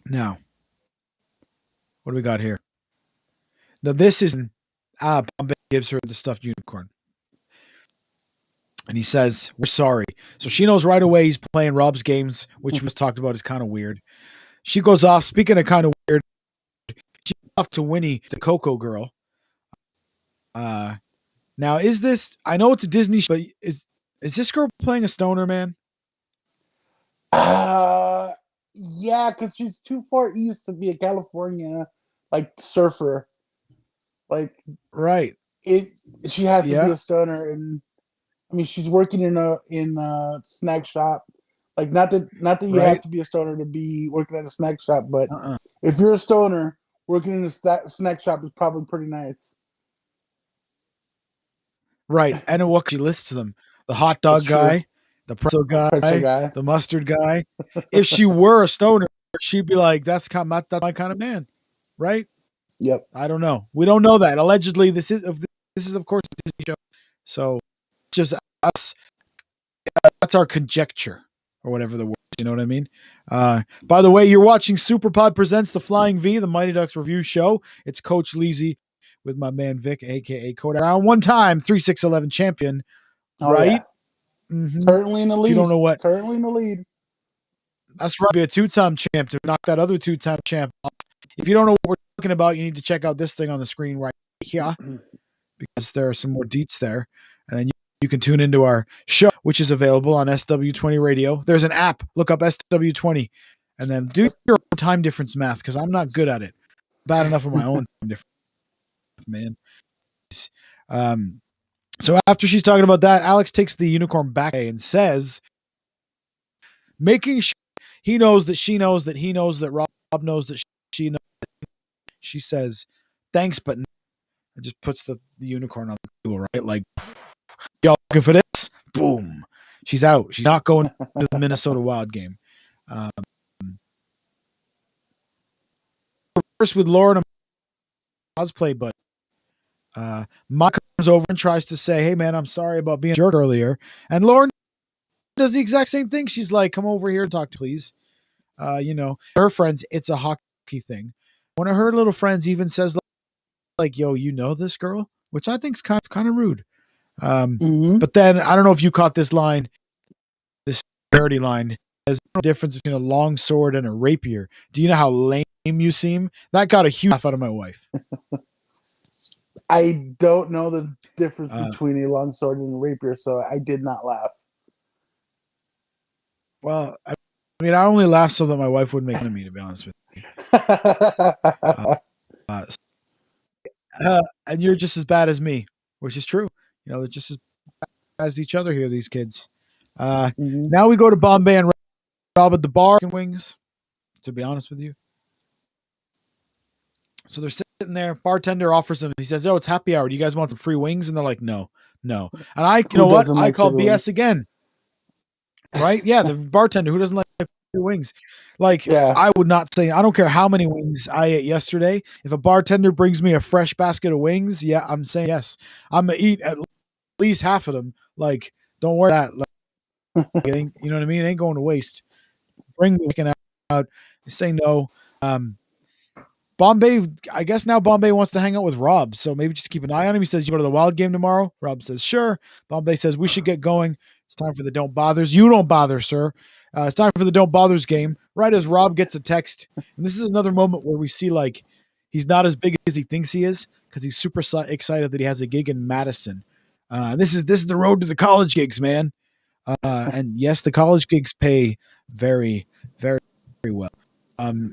Now, what do we got here? Now, this is Bombay gives her the stuffed unicorn. And he says, we're sorry. So she knows right away he's playing Rob's games, which was talked about is kind of weird. She goes off. Speaking of kind of weird, she goes off to Winnie, the Coco girl. Now, is this, I know it's a Disney show, but is this girl playing a stoner, man? Yeah, because she's too far east to be a California like surfer. Like, right. She has to be a stoner, and I mean, she's working in a snack shop. Like, not that you have to be a stoner to be working at a snack shop, but if you're a stoner, working in a snack shop is probably pretty nice. Right. And what she lists them: the hot dog guy, the pretzel guy, the mustard guy. If she were a stoner, she'd be like, that's my kind of man. Right? Yep. I don't know. We don't know that. Allegedly, this is of course a Disney show. So just us. That's our conjecture, or whatever the word is. You know what I mean? By the way, you're watching Superpod presents The Flying V, the Mighty Ducks review show. It's Coach Leesy with my man Vic, aka Kodak Brown, one-time 3-6-11 champion. Right? Yeah. Mm-hmm. Currently in the lead. You don't know what? Currently in the lead. That's right. Be a two-time champ to knock that other two-time champ off. If you don't know what we're talking about, you need to check out this thing on the screen right here, because there are some more deets there, and then you can tune into our show, which is available on SW20 Radio. There's an app. Look up SW20, and then do your time difference math, because I'm not good at it. Bad enough of my own time difference, man. So after she's talking about that, Alex takes the unicorn back and says, making sure he knows that she knows that he knows that Rob knows that she knows. She says, thanks, but no. It just puts the unicorn on the table, right? Like, y'all looking for this? Boom. She's out. She's not going to the Minnesota Wild game. First with Lauren, cosplay, but Mike comes over and tries to say, hey, man, I'm sorry about being a jerk earlier. And Lauren does the exact same thing. She's like, come over here and talk to please. Her friends, it's a hockey thing. One of her little friends even says, like, yo, you know this girl? Which I think is kind of rude. But then, I don't know if you caught this line, this dirty line. There's no difference between a long sword and a rapier. Do you know how lame you seem? That got a huge laugh out of my wife. I don't know the difference between a long sword and a rapier, so I did not laugh. Well, I mean, I only laughed so that my wife wouldn't make fun of me, to be honest with you. And you're just as bad as me, which is true. You know, they're just as bad as each other here, these kids. Now we go to Bombay and Rob at the bar and wings, to be honest with you. So they're sitting there. Bartender offers them. He says, oh, it's happy hour. Do you guys want some free wings? And they're like, no. And you know what? I call BS wings again. Right? Yeah, the bartender who doesn't like free wings. Like, I would not say, I don't care how many wings I ate yesterday. If a bartender brings me a fresh basket of wings, yeah, I'm saying yes. I'm going to eat at least half of them. Like, don't worry about that. Like, you know what I mean? It ain't going to waste. Bring the chicken out. They say no. Bombay, I guess now Bombay wants to hang out with Rob, so maybe just keep an eye on him. He says, you go to the Wild game tomorrow? Rob says, sure. Bombay says, we should get going. It's time for the Don't Bothers. You don't bother, sir. It's time for the Don't Bothers game. Right as Rob gets a text. And this is another moment where we see, like, he's not as big as he thinks he is, because he's super excited that he has a gig in Madison. This is the road to the college gigs, man. And yes, the college gigs pay very, very, very well.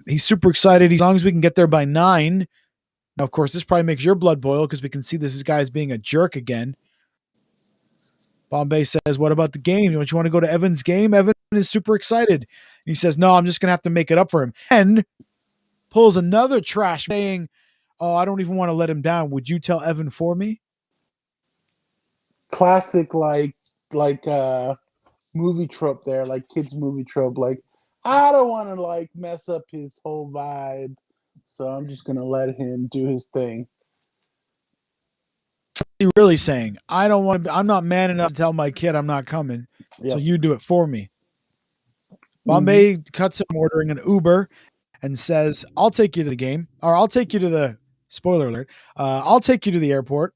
He's super excited. As long as we can get there by 9. Now, of course, this probably makes your blood boil because we can see this guy is being a jerk again. Bombay says, "What about the game? Don't you want to go to Evan's game?" Evan is super excited. He says, "No, I'm just gonna have to make it up for him." And pulls another trash saying, "Oh, I don't even want to let him down. Would you tell Evan for me?" Classic, like movie trope there, like kids movie trope. Like, I don't want to like mess up his whole vibe, so I'm just gonna let him do his thing. He's really saying, "I don't want to. I'm not man enough to tell my kid I'm not coming. So Yep. you do it for me." Mm-hmm. Bombay cuts him ordering an Uber and says, "I'll take you to the game, or I'll take you to the spoiler alert. I'll take you to the airport."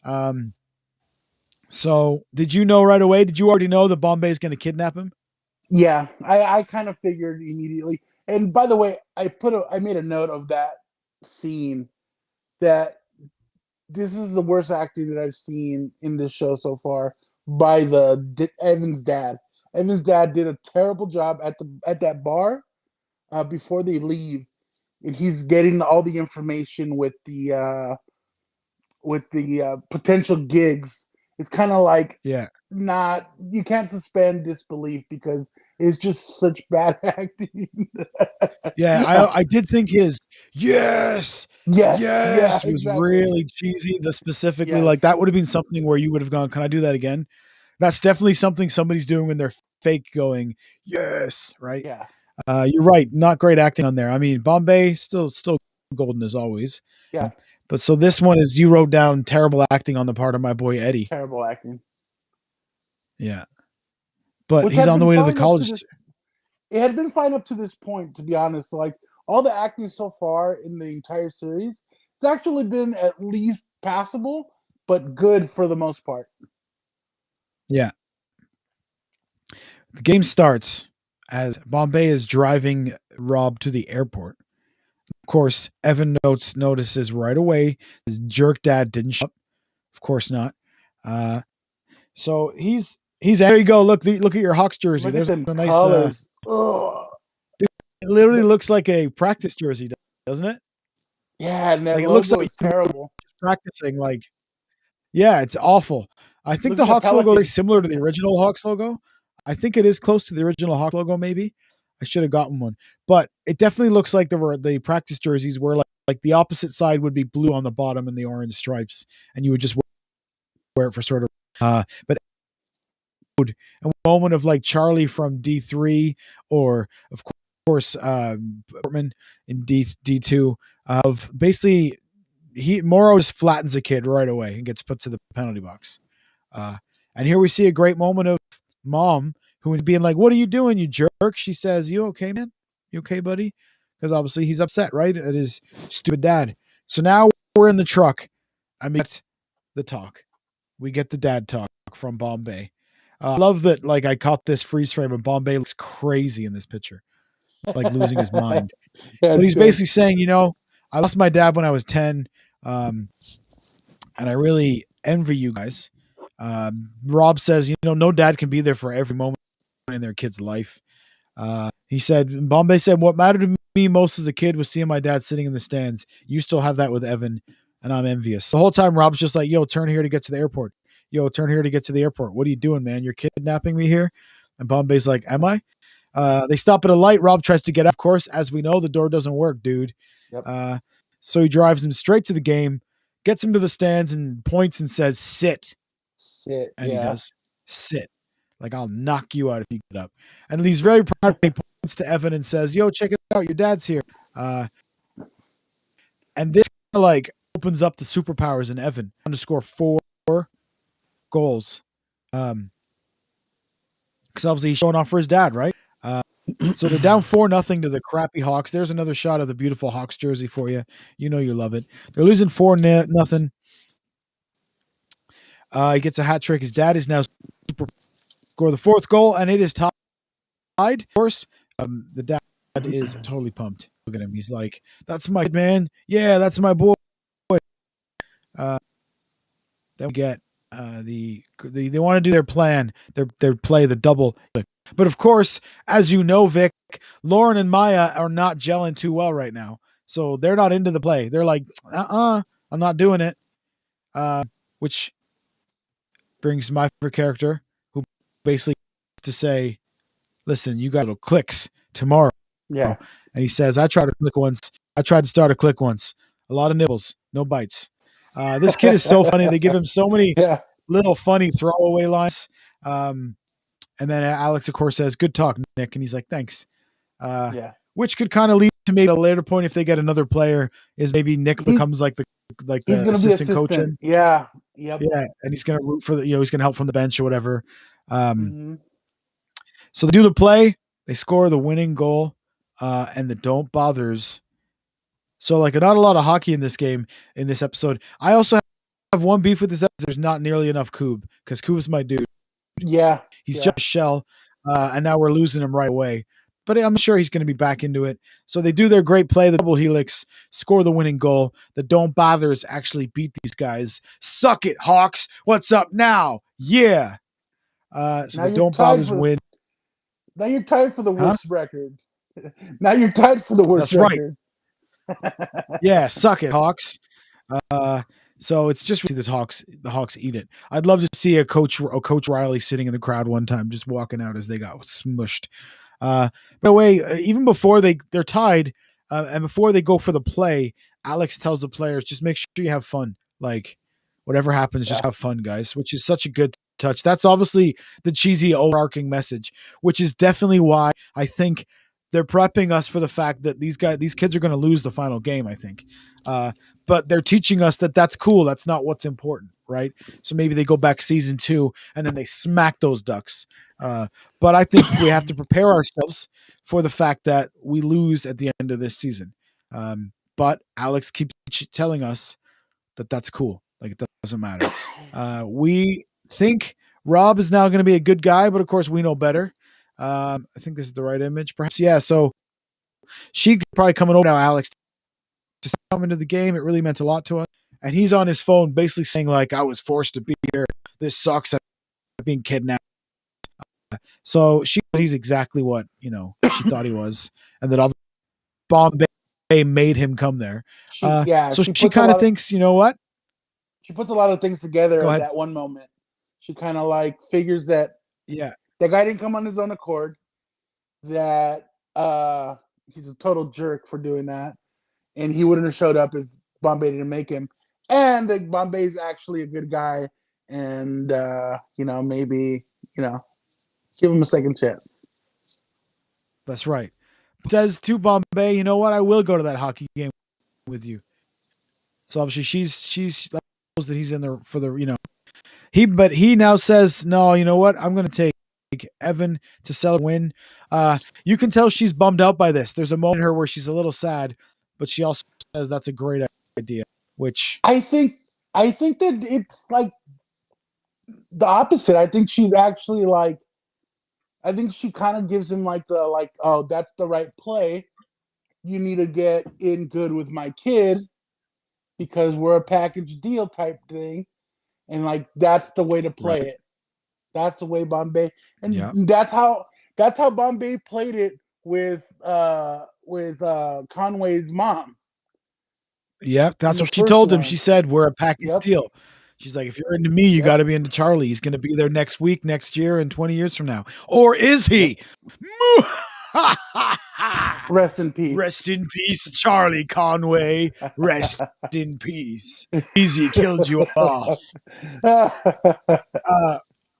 Um, so did you know right away? Did you already know that Bombay is going to kidnap him? Yeah, I kind of figured immediately. And by the way, I made a note of that scene that this is the worst acting that I've seen in this show so far by Evan's dad. Evan's dad did a terrible job at that bar before they leave, and he's getting all the information with the potential gigs. It's kind of like Yeah. not you can't suspend disbelief because it's just such bad acting. Yeah, I did think his yes, Yes, yeah, yes was exactly. really cheesy. The specifically like Yes, that would have been something where you would have gone, "Can I do that again?" That's definitely something somebody's doing when they're fake going, "Yes," right? yeah, You're right. Not great acting on there. I mean, Bombay still golden as always. yeah. But so this one is you wrote down terrible acting on the part of my boy Eddie. Terrible acting, Yeah. But which he's had on the been way to the fine up to college. this. It had been fine up to this point, to be honest. Like all the acting so far in the entire series, it's actually been at least passable, but good for the most part. Yeah. The game starts as Bombay is driving Rob to the airport. Of course, Evan notices right away his jerk dad didn't show up. Of course not. Uh, so he's there. You go. Look at your Hawks jersey. Look at There's them a nice. colors. Ugh. It literally looks like a practice jersey, doesn't it? Yeah, and that Like it looks logo like is you were terrible. practicing. Like yeah, it's awful. I think Look the at the Hawks logo is very Pelicans. similar to the original Hawks logo. I think it is close to the original Hawks logo. Maybe I should have gotten one, but it definitely looks like the practice jerseys were like the opposite side would be blue on the bottom and the orange stripes, and you would just wear it for sort of. But a moment of like Charlie from D3, or of course Portman in D2 of basically Morrow just flattens a kid right away and gets put to the penalty box. Uh, and here we see a great moment of mom who is being like, "What are you doing, you jerk?" She says, "You okay, man? You okay, buddy?" Because obviously he's upset, right, at his stupid dad. So now we're in the truck. I mean, the talk. We get the dad talk from Bombay. I love that. Like I caught this freeze frame of Bombay looks crazy in this picture, like losing his Yeah, mind. But it's he's good. basically saying, I lost my dad when I was 10, um, and I really envy you guys. Rob says, no dad can be there for every moment in their kid's life. He said, Bombay said, what mattered to me most as a kid was seeing my dad sitting in the stands. You still have that with Evan, and I'm envious. The whole time, Rob's just like, yo, turn here to get to the airport. Yo, turn here to get to the airport. What are you doing, man? You're kidnapping me here? And Bombay's like, am I? They stop at a light. Rob tries to get out. Of course, as we know, the door doesn't work, dude. Yep. So he drives him straight to the game, gets him to the stands, and points and says, sit. Sit. And he Yeah. does. Sit. Like, I'll knock you out if you get up. And he's very proud. He points to Evan and says, yo, check it out. Your dad's here. And this like opens up the superpowers in Evan to score 4 goals. Because obviously he's showing off for his dad, right? So they're down 4-0 to the crappy Hawks. There's another shot of the beautiful Hawks jersey for you. You know you love it. They're losing 4-0. He gets a hat trick. His dad is now score the 4th goal, and it is tied. Of course, the dad is totally pumped. Look at him. He's like, "That's my man. Yeah, that's my boy." Then we get they want to do their plan, their play, the double. But of course, as you know, Vic, Lauren and Maya are not gelling too well right now, so they're not into the play. They're like, I'm not doing it. Which brings my favorite character, who basically to say, "Listen, you got little clicks tomorrow." Yeah. And he says, "I tried to click once. I tried to start a click once. A lot of nibbles, no bites." This kid is so funny. They give him so many Yeah. little funny throwaway lines. And then Alex, of course, says, "Good talk, Nick," and he's like, "Thanks." Yeah. Which could kind of lead to maybe a later point if they get another player. Is maybe Nick becomes like the He's gonna be assistant coach. Yeah. Yep. Yeah, and he's gonna root for he's gonna help from the bench or whatever. Mhm. So they do the play, they score the winning goal, and the don't bothers. So like not a lot of hockey in this game in this episode. I also have one beef with this episode. There's not nearly enough Koob because Koob's my dude. Yeah. He's just a shell, and now we're losing him right away. But I'm sure he's going to be back into it. So they do their great play, the double helix, score the winning goal. The don't bothers actually beat these guys. Suck it, Hawks. What's up now? Yeah. So Now the don't bothers win. Now you're tied for the worst record. Now you're tied for the worst That's record. Right. Yeah, suck it, Hawks. So it's just the Hawks eat it. I'd love to see a Coach Riley sitting in the crowd one time, just walking out as they got smushed. By the way, even before they're tied, and before they go for the play, Alex tells the players, just make sure you have fun. Like whatever happens, just have fun, guys, which is such a good touch. That's obviously the cheesy overarching message, which is definitely why I think they're prepping us for the fact that these kids are going to lose the final game, I think. But they're teaching us that that's cool. That's not what's important, right? So maybe they go back season 2 and then they smack those Ducks. But I think we have to prepare ourselves for the fact that we lose at the end of this season. But Alex keeps telling us that that's cool. Like it doesn't matter. We think Rob is now going to be a good guy, but of course we know better. I think this is the right image, perhaps. Yeah. So she could probably coming over now, Alex, to come into the game. It really meant a lot to us. And he's on his phone basically saying, like, I was forced to be here. This sucks. I'm being kidnapped. So he's exactly what, she thought he was. And that Bombay made him come there. So she kind of thinks, you know what? She puts a lot of things together at that one moment. She kind of like figures that that guy didn't come on his own accord, that he's a total jerk for doing that, and he wouldn't have showed up if Bombay didn't make him, and that Bombay's actually a good guy, and maybe give him a second chance. That's right. Says to Bombay, you know what? I will go to that hockey game with you. So obviously she's knows that he's in there for the he now says, no, you know what? I'm going to take Evan to sell a win. You can tell she's bummed out by this. There's a moment in her where she's a little sad, but she also says that's a great idea. Which I think that it's like the opposite. I think she's actually like, I think she kind of gives him like oh, that's the right play. You need to get in good with my kid because we're a package deal type thing. And like, that's the way to play it. That's the way Bombay, and that's how Bombay played it with Conway's mom. Yeah, that's what she told him. She said, we're a package deal. She's like, if you're into me, you got to be into Charlie. He's going to be there next week, next year, and 20 years from now. Or is he? Rest in peace. Rest in peace, Charlie Conway. Rest in peace. Easy killed you off.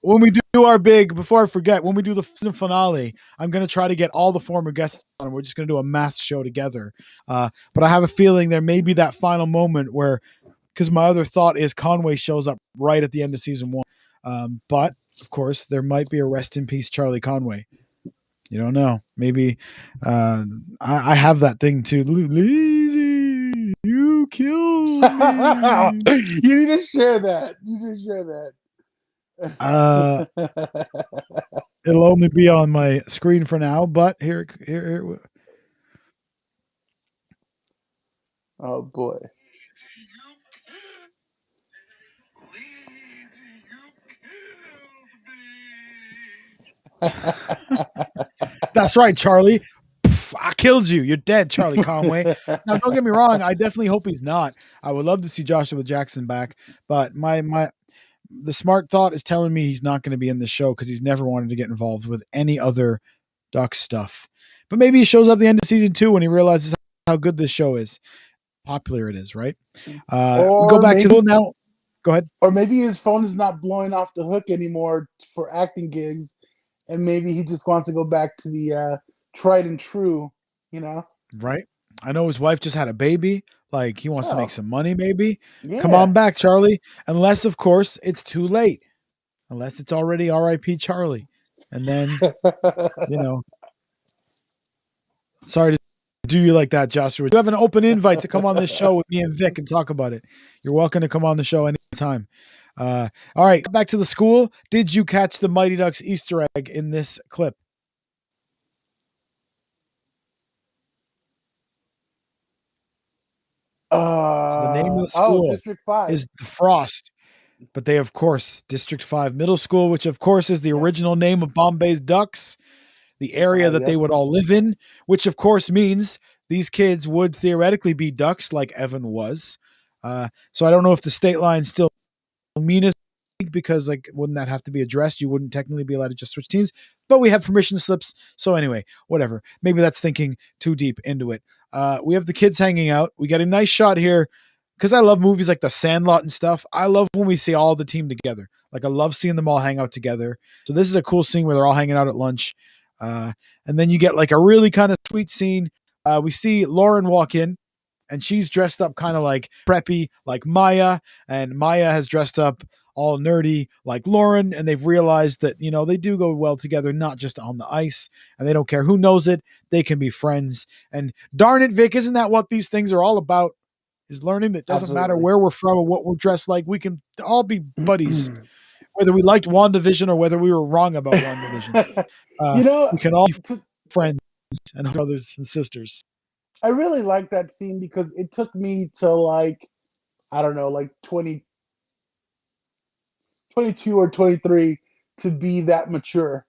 When we do our before I forget, when we do the season finale, I'm going to try to get all the former guests on. We're just going to do a mass show together. But I have a feeling there may be that final moment where, because my other thought is Conway shows up right at the end of season 1. But of course, there might be a rest in peace, Charlie Conway. You don't know. Maybe I have that thing too. Leesy, you killed me. You need to share that. It'll only be on my screen for now, but here. Oh boy. That's right, Charlie. I killed you. You're dead, Charlie Conway. Now, don't get me wrong. I definitely hope he's not. I would love to see Joshua Jackson back, but my the smart thought is telling me he's not going to be in the show because he's never wanted to get involved with any other Duck stuff. But maybe he shows up at the end of season 2 when he realizes how good this show is, popular it is, right? We go back to the now. Go ahead. Or maybe his phone is not blowing off the hook anymore for acting gigs, and maybe he just wants to go back to the tried and true, Right. I know his wife just had a baby. Like, he wants to make some money, maybe. Yeah. Come on back, Charlie. Unless, of course, it's too late. Unless it's already R.I.P. Charlie. And then, sorry to do you like that, Joshua. You have an open invite to come on this show with me and Vic and talk about it. You're welcome to come on the show anytime. All right, back to the school. Did you catch the Mighty Ducks Easter egg in this clip? So the name of the school District 5 is the Frost, but they, of course, District 5 Middle School, which, of course, is the original name of Bombay's Ducks, the area that they would all live in, which, of course, means these kids would theoretically be Ducks like Evan was. So I don't know if the state line still mean as because, like, wouldn't that have to be addressed? You wouldn't technically be allowed to just switch teams, but we have permission slips. So anyway, whatever. Maybe that's thinking too deep into it. We have the kids hanging out. We get a nice shot here because I love movies like The Sandlot and stuff. I love when we see all the team together. Like, I love seeing them all hang out together. So this is a cool scene where they're all hanging out at lunch. And then you get like a really kind of sweet scene. We see Lauren walk in, and she's dressed up kind of like preppy, like Maya, and Maya has dressed up all nerdy like Lauren, and they've realized that, they do go well together, not just on the ice, and they don't care who knows it. They can be friends. And darn it, Vic, isn't that what these things are all about? Is learning that doesn't matter where we're from or what we're dressed like. We can all be buddies, whether we liked WandaVision or whether we were wrong about WandaVision. We can all be friends and brothers and sisters. I really like that scene because it took me to like 22 or 23 to be that mature,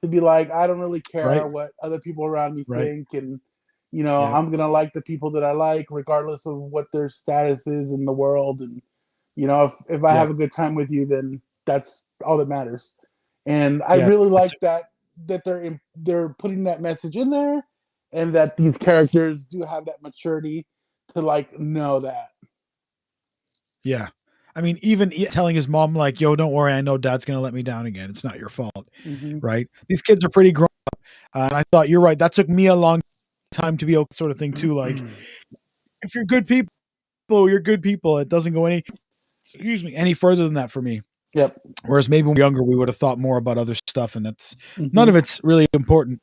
to be like, I don't really care what other people around me think, and I'm gonna like the people that I like regardless of what their status is in the world, and if I have a good time with you, then that's all that matters. And I really like that they're putting that message in there, and that these characters do have that maturity to like know that. Yeah. I mean, even telling his mom, like, yo, don't worry, I know Dad's going to let me down again. It's not your fault, right? These kids are pretty grown up. And I thought, you're right. That took me a long time to be able sort of thing, too. Like, if you're good people, you're good people. It doesn't go any further than that for me. Yep. Whereas maybe when we were younger, we would have thought more about other stuff, and that's none of it's really important.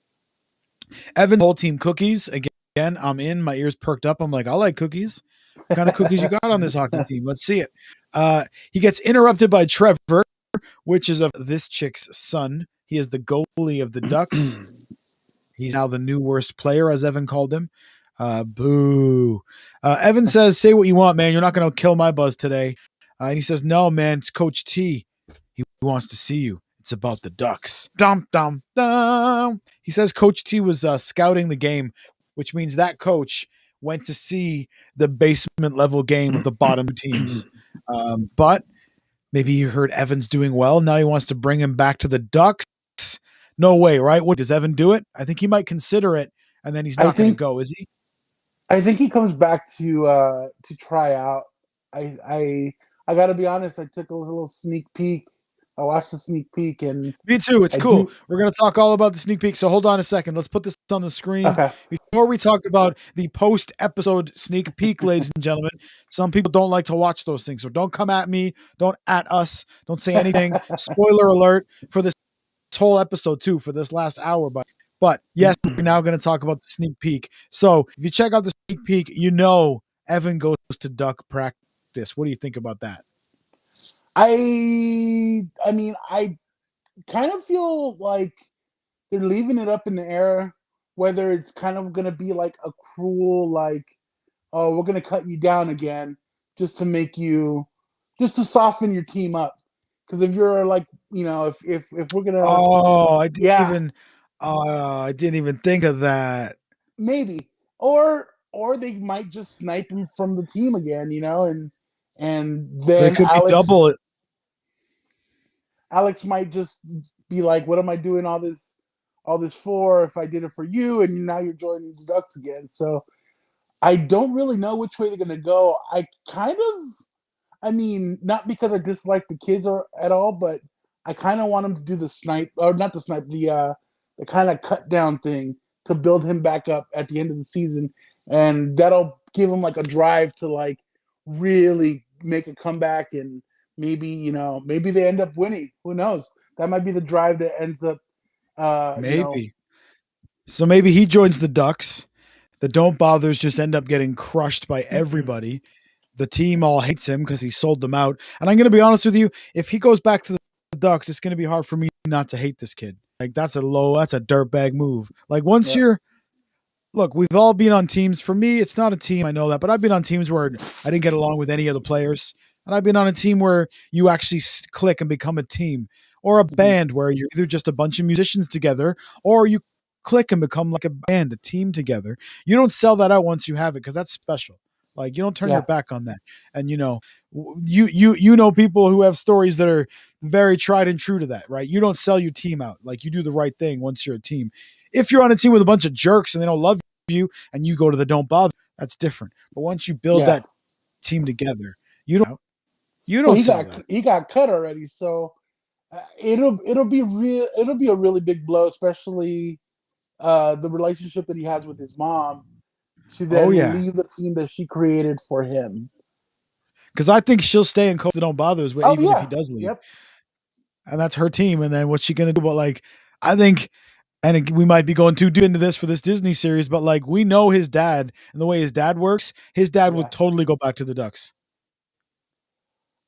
Evan's whole team cookies. Again, I'm in. My ears perked up. I'm like, I like cookies. What kind of cookies you got on this hockey team? Let's see it. He gets interrupted by Trevor, which is of this chick's son. He is the goalie of the Ducks. He's now the new worst player, as Evan called him. Boo. Evan says, say what you want, man. You're not going to kill my buzz today. And he says, no, man, it's Coach T. He wants to see you. It's about the Ducks. Dum, dum, dum. He says Coach T was scouting the game, which means that coach went to see the basement level game of the bottom teams. But maybe he heard Evan's doing well. Now he wants to bring him back to the Ducks. No way, right? What, does Evan do it? I think he might consider it, and then he's not going to go, is he? I think he comes back to try out. I got to be honest. I took a little sneak peek. I watched the sneak peek, and me too. It's cool. We're going to talk all about the sneak peek. So hold on a second. Let's put this on the screen. Okay. Before we talk about the post-episode sneak peek, ladies and gentlemen, some people don't like to watch those things. So don't come at me. Don't at us. Don't say anything. Spoiler alert for this whole episode too, for this last hour. But yes, we're now going to talk about the sneak peek. So if you check out the sneak peek, Evan goes to Duck practice. What do you think about that? I mean, I kind of feel like they're leaving it up in the air, whether it's kind of going to be like a cruel, like, oh, we're going to cut you down again just to soften your team up. Because if you're like, if we're going to, I didn't even think of that. Maybe, or they might just snipe him from the team again, and then it could Alex, be double. Alex might just be like, "What am I doing all this for? If I did it for you, and now you're joining the Ducks again." So I don't really know which way they're gonna go. I mean, not because I dislike the kids or at all, but I kind of want him to do the snipe, or not the snipe, the kind of cut down thing to build him back up at the end of the season, and that'll give him like a drive to like really make a comeback, and maybe they end up winning. Who knows? That might be the drive that ends up, Maybe. So maybe he joins the Ducks. The Don't Bothers just end up getting crushed by everybody. The team all hates him because he sold them out. And I'm going to be honest with you, if he goes back to the Ducks, it's going to be hard for me not to hate this kid. Like that's a dirtbag move. Like once Yep. you're look, we've all been on teams. For me, it's not a team, I know that, but I've been on teams where I didn't get along with any of the players. And I've been on a team where you actually click and become a team, or a band where you're either just a bunch of musicians together, or you click and become like a band, a team together. You don't sell that out once you have it because that's special. Like you don't turn your Yeah. back on that. And you know people who have stories that are very tried and true to that, right? You don't sell your team out. Like you do the right thing once you're a team. If you're on a team with a bunch of jerks and they don't love you and you go to the Don't Bother, that's different. But once you build Yeah. that team together, you Well, don't sell that. he got cut already, so it'll be real. It'll be a really big blow, especially the relationship that he has with his mom, to Oh then yeah, leave the team that she created for him. because I think she'll stay and coach the Don't Bothers Oh even if he yeah, does leave, yep, and that's her team. And then what's she gonna do? But like, I think, and we might be going too deep into this for this Disney series, but like we know his dad and the way his dad works. His dad would yeah. totally go back to the Ducks.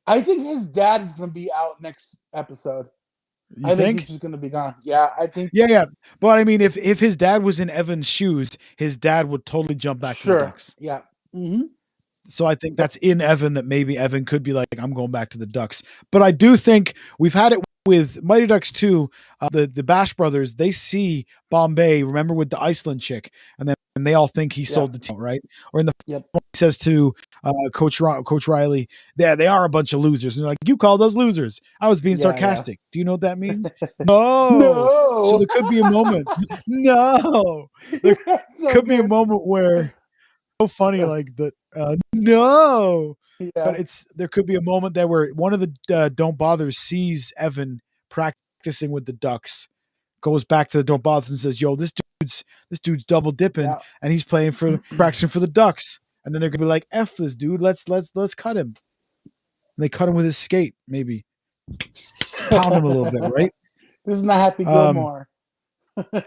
I think his dad is going to be out next episode. You I think he's think? just going to be gone. Yeah, I think. Yeah, yeah. But I mean, if his dad was in Evan's shoes, his dad would totally jump back to the Sure. Ducks. Yeah. Mm-hmm. So I think Yep. that's in Evan that maybe Evan could be like, I'm going back to the Ducks. But I do think we've had it with Mighty Ducks 2. The Bash brothers, they see Bombay, remember with the Iceland chick, and then and they all think he Yeah. sold the team, right? Or in the Yep. he says to Coach Riley, yeah, they are a bunch of losers. And they're like, you called us losers. I was being Yeah. Yeah. sarcastic. Do you know what that means? No. So No. there could be a moment. No. There That's so could be a good. moment where so funny like that no, but Yeah. there could be a moment there where one of the Don't Bothers sees Evan practicing with the Ducks, goes back to the Don't Bothers and says, yo, this dude's double dipping Yeah. and he's playing for practicing for the Ducks. And then they're gonna be like, F this dude, let's cut him. And they cut him with his skate, maybe pound him a little bit, right? This is not Happy um Gilmore.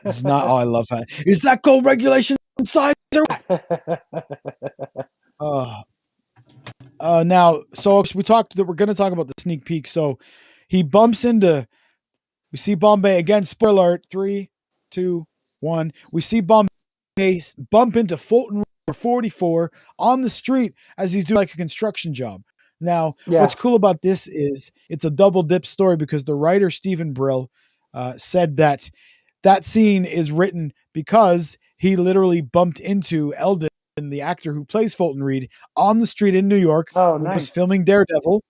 it's not. Oh, I love that. Is that goal regulation size or uh now, so we talked that we're going to talk about the sneak peek. So he bumps into, we see Bombay again. Spoiler alert: 3, 2, 1. We see Bombay bump into Fulton 44 on the street as he's doing like a construction job. Now, Yeah. what's cool about this is it's a double dip story because the writer Stephen Brill said that that scene is written because he literally bumped into Eldon, the actor who plays Fulton Reed, on the street in New York Oh, when he was nice. filming Daredevil.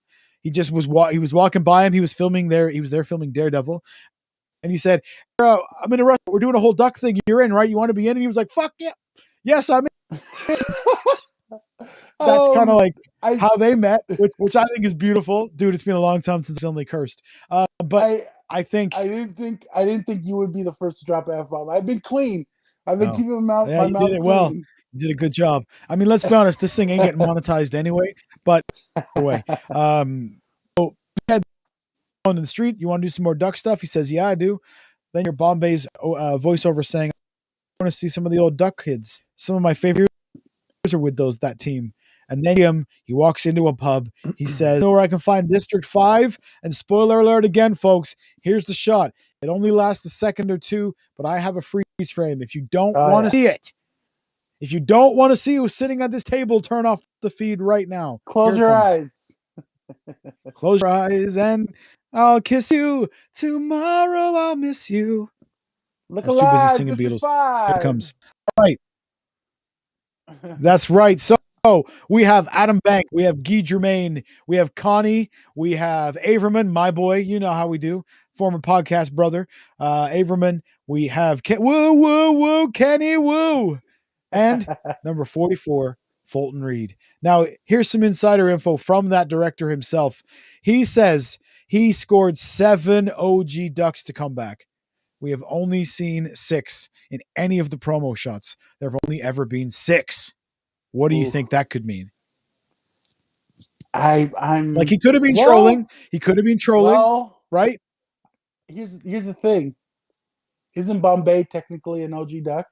He just was he was walking by him. He was filming there. He was there filming Daredevil, and he said, "I'm in a rush. We're doing a whole duck thing. You're in, right? You want to be in?" And he was like, "Fuck yeah, yes, I'm in." That's kind of like I how they met, which I think is beautiful, dude. It's been a long time since Only Cursed, but I think I didn't think you would be the first to drop an F bomb. I've been clean. I've been oh, keeping yeah, my you did mouth it well. clean. You did a good job. I mean, let's be honest, this thing ain't getting monetized anyway. But anyway, so we had on the street. You want to do some more duck stuff? He says, "Yeah, I do." Then your Bombay's voiceover saying, "I want to see some of the old duck kids. Some of my favorites are with that team." And then he walks into a pub. He says, "You know where I can find District 5?" And spoiler alert again, folks, here's the shot. It only lasts a second or two, but I have a freeze frame. If you don't Oh want to yeah. see it, if you don't want to see who's sitting at this table, turn off the feed right now. Close Here it your comes. eyes. Close your eyes and I'll kiss you. Tomorrow I'll miss you. Look I was too busy alive, singing District Beatles. Here it 5. comes. All right. That's right. So Oh, we have Adam Bank, we have Guy Germain, we have Connie, we have Averman, my boy. You know how we do. Former podcast brother, Averman. We have Woo Woo Woo Kenny Woo, and number 44, Fulton Reed. Now, here's some insider info from that director himself. He says he scored 7 OG Ducks to come back. We have only seen 6 in any of the promo shots. There have only ever been 6. What do you think that could mean? I'm like he could have been trolling. He could have been trolling, right? Here's the thing. Isn't Bombay technically an OG Duck?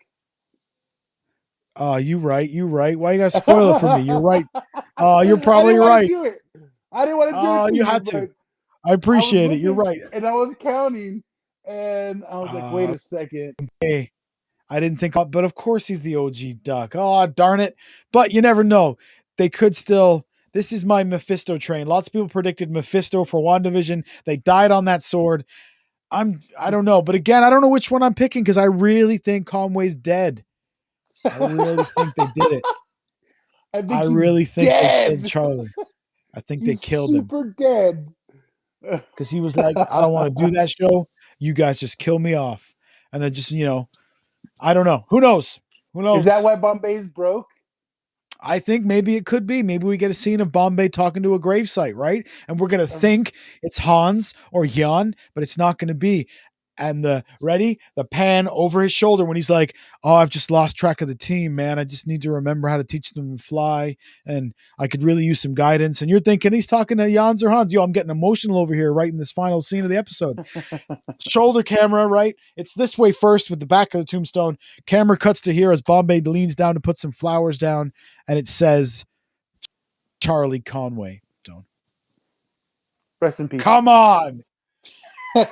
You right. Why you gotta spoil it for me? You're right. You're probably right. I didn't want to do it to you. Had to. I appreciate it. You're right. And I was counting, and I was like, wait a second. Hey, I didn't think, but of course he's the OG Duck. Oh, darn it. But you never know. They could still. This is my Mephisto train. Lots of people predicted Mephisto for WandaVision. They died on that sword. I don't know. But again, I don't know which one I'm picking because I really think Conway's dead. I really think they did it. I really think they killed Charlie. I think they killed him. Super dead. Because he was like, I don't want to do that show. You guys just kill me off. And then just, I don't know. Who knows? Is that why Bombay's broke? I think maybe it could be. Maybe we get a scene of Bombay talking to a gravesite, right? And we're going to think it's Hans or Jan, but it's not going to be. And the pan over his shoulder when he's like, oh, I've just lost track of the team, man. I just need to remember how to teach them to fly. And I could really use some guidance. And you're thinking he's talking to Jans or Hans. Yo, I'm getting emotional over here right in this final scene of the episode. Shoulder camera, right? It's this way first with the back of the tombstone. Camera cuts to here as Bombay leans down to put some flowers down. And it says, Charlie Conway. Rest in peace. Come on.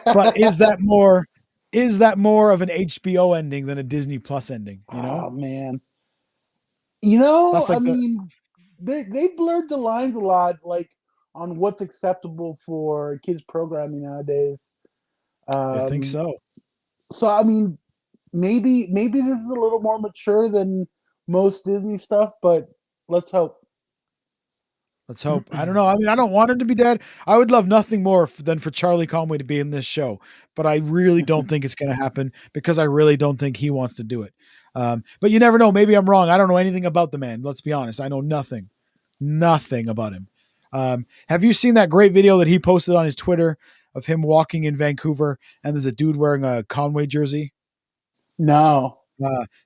But is that more of an HBO ending than a Disney Plus ending? Oh man. That's like they blurred the lines a lot, like on what's acceptable for kids programming nowadays. I think so. So I mean, maybe this is a little more mature than most Disney stuff, but let's hope. Let's hope. I don't know. I mean, I don't want him to be dead. I would love nothing more than for Charlie Conway to be in this show, but I really don't think it's going to happen because I really don't think he wants to do it. But you never know. Maybe I'm wrong. I don't know anything about the man. Let's be honest. I know nothing about him. Have you seen that great video that he posted on his Twitter of him walking in Vancouver and there's a dude wearing a Conway jersey? No.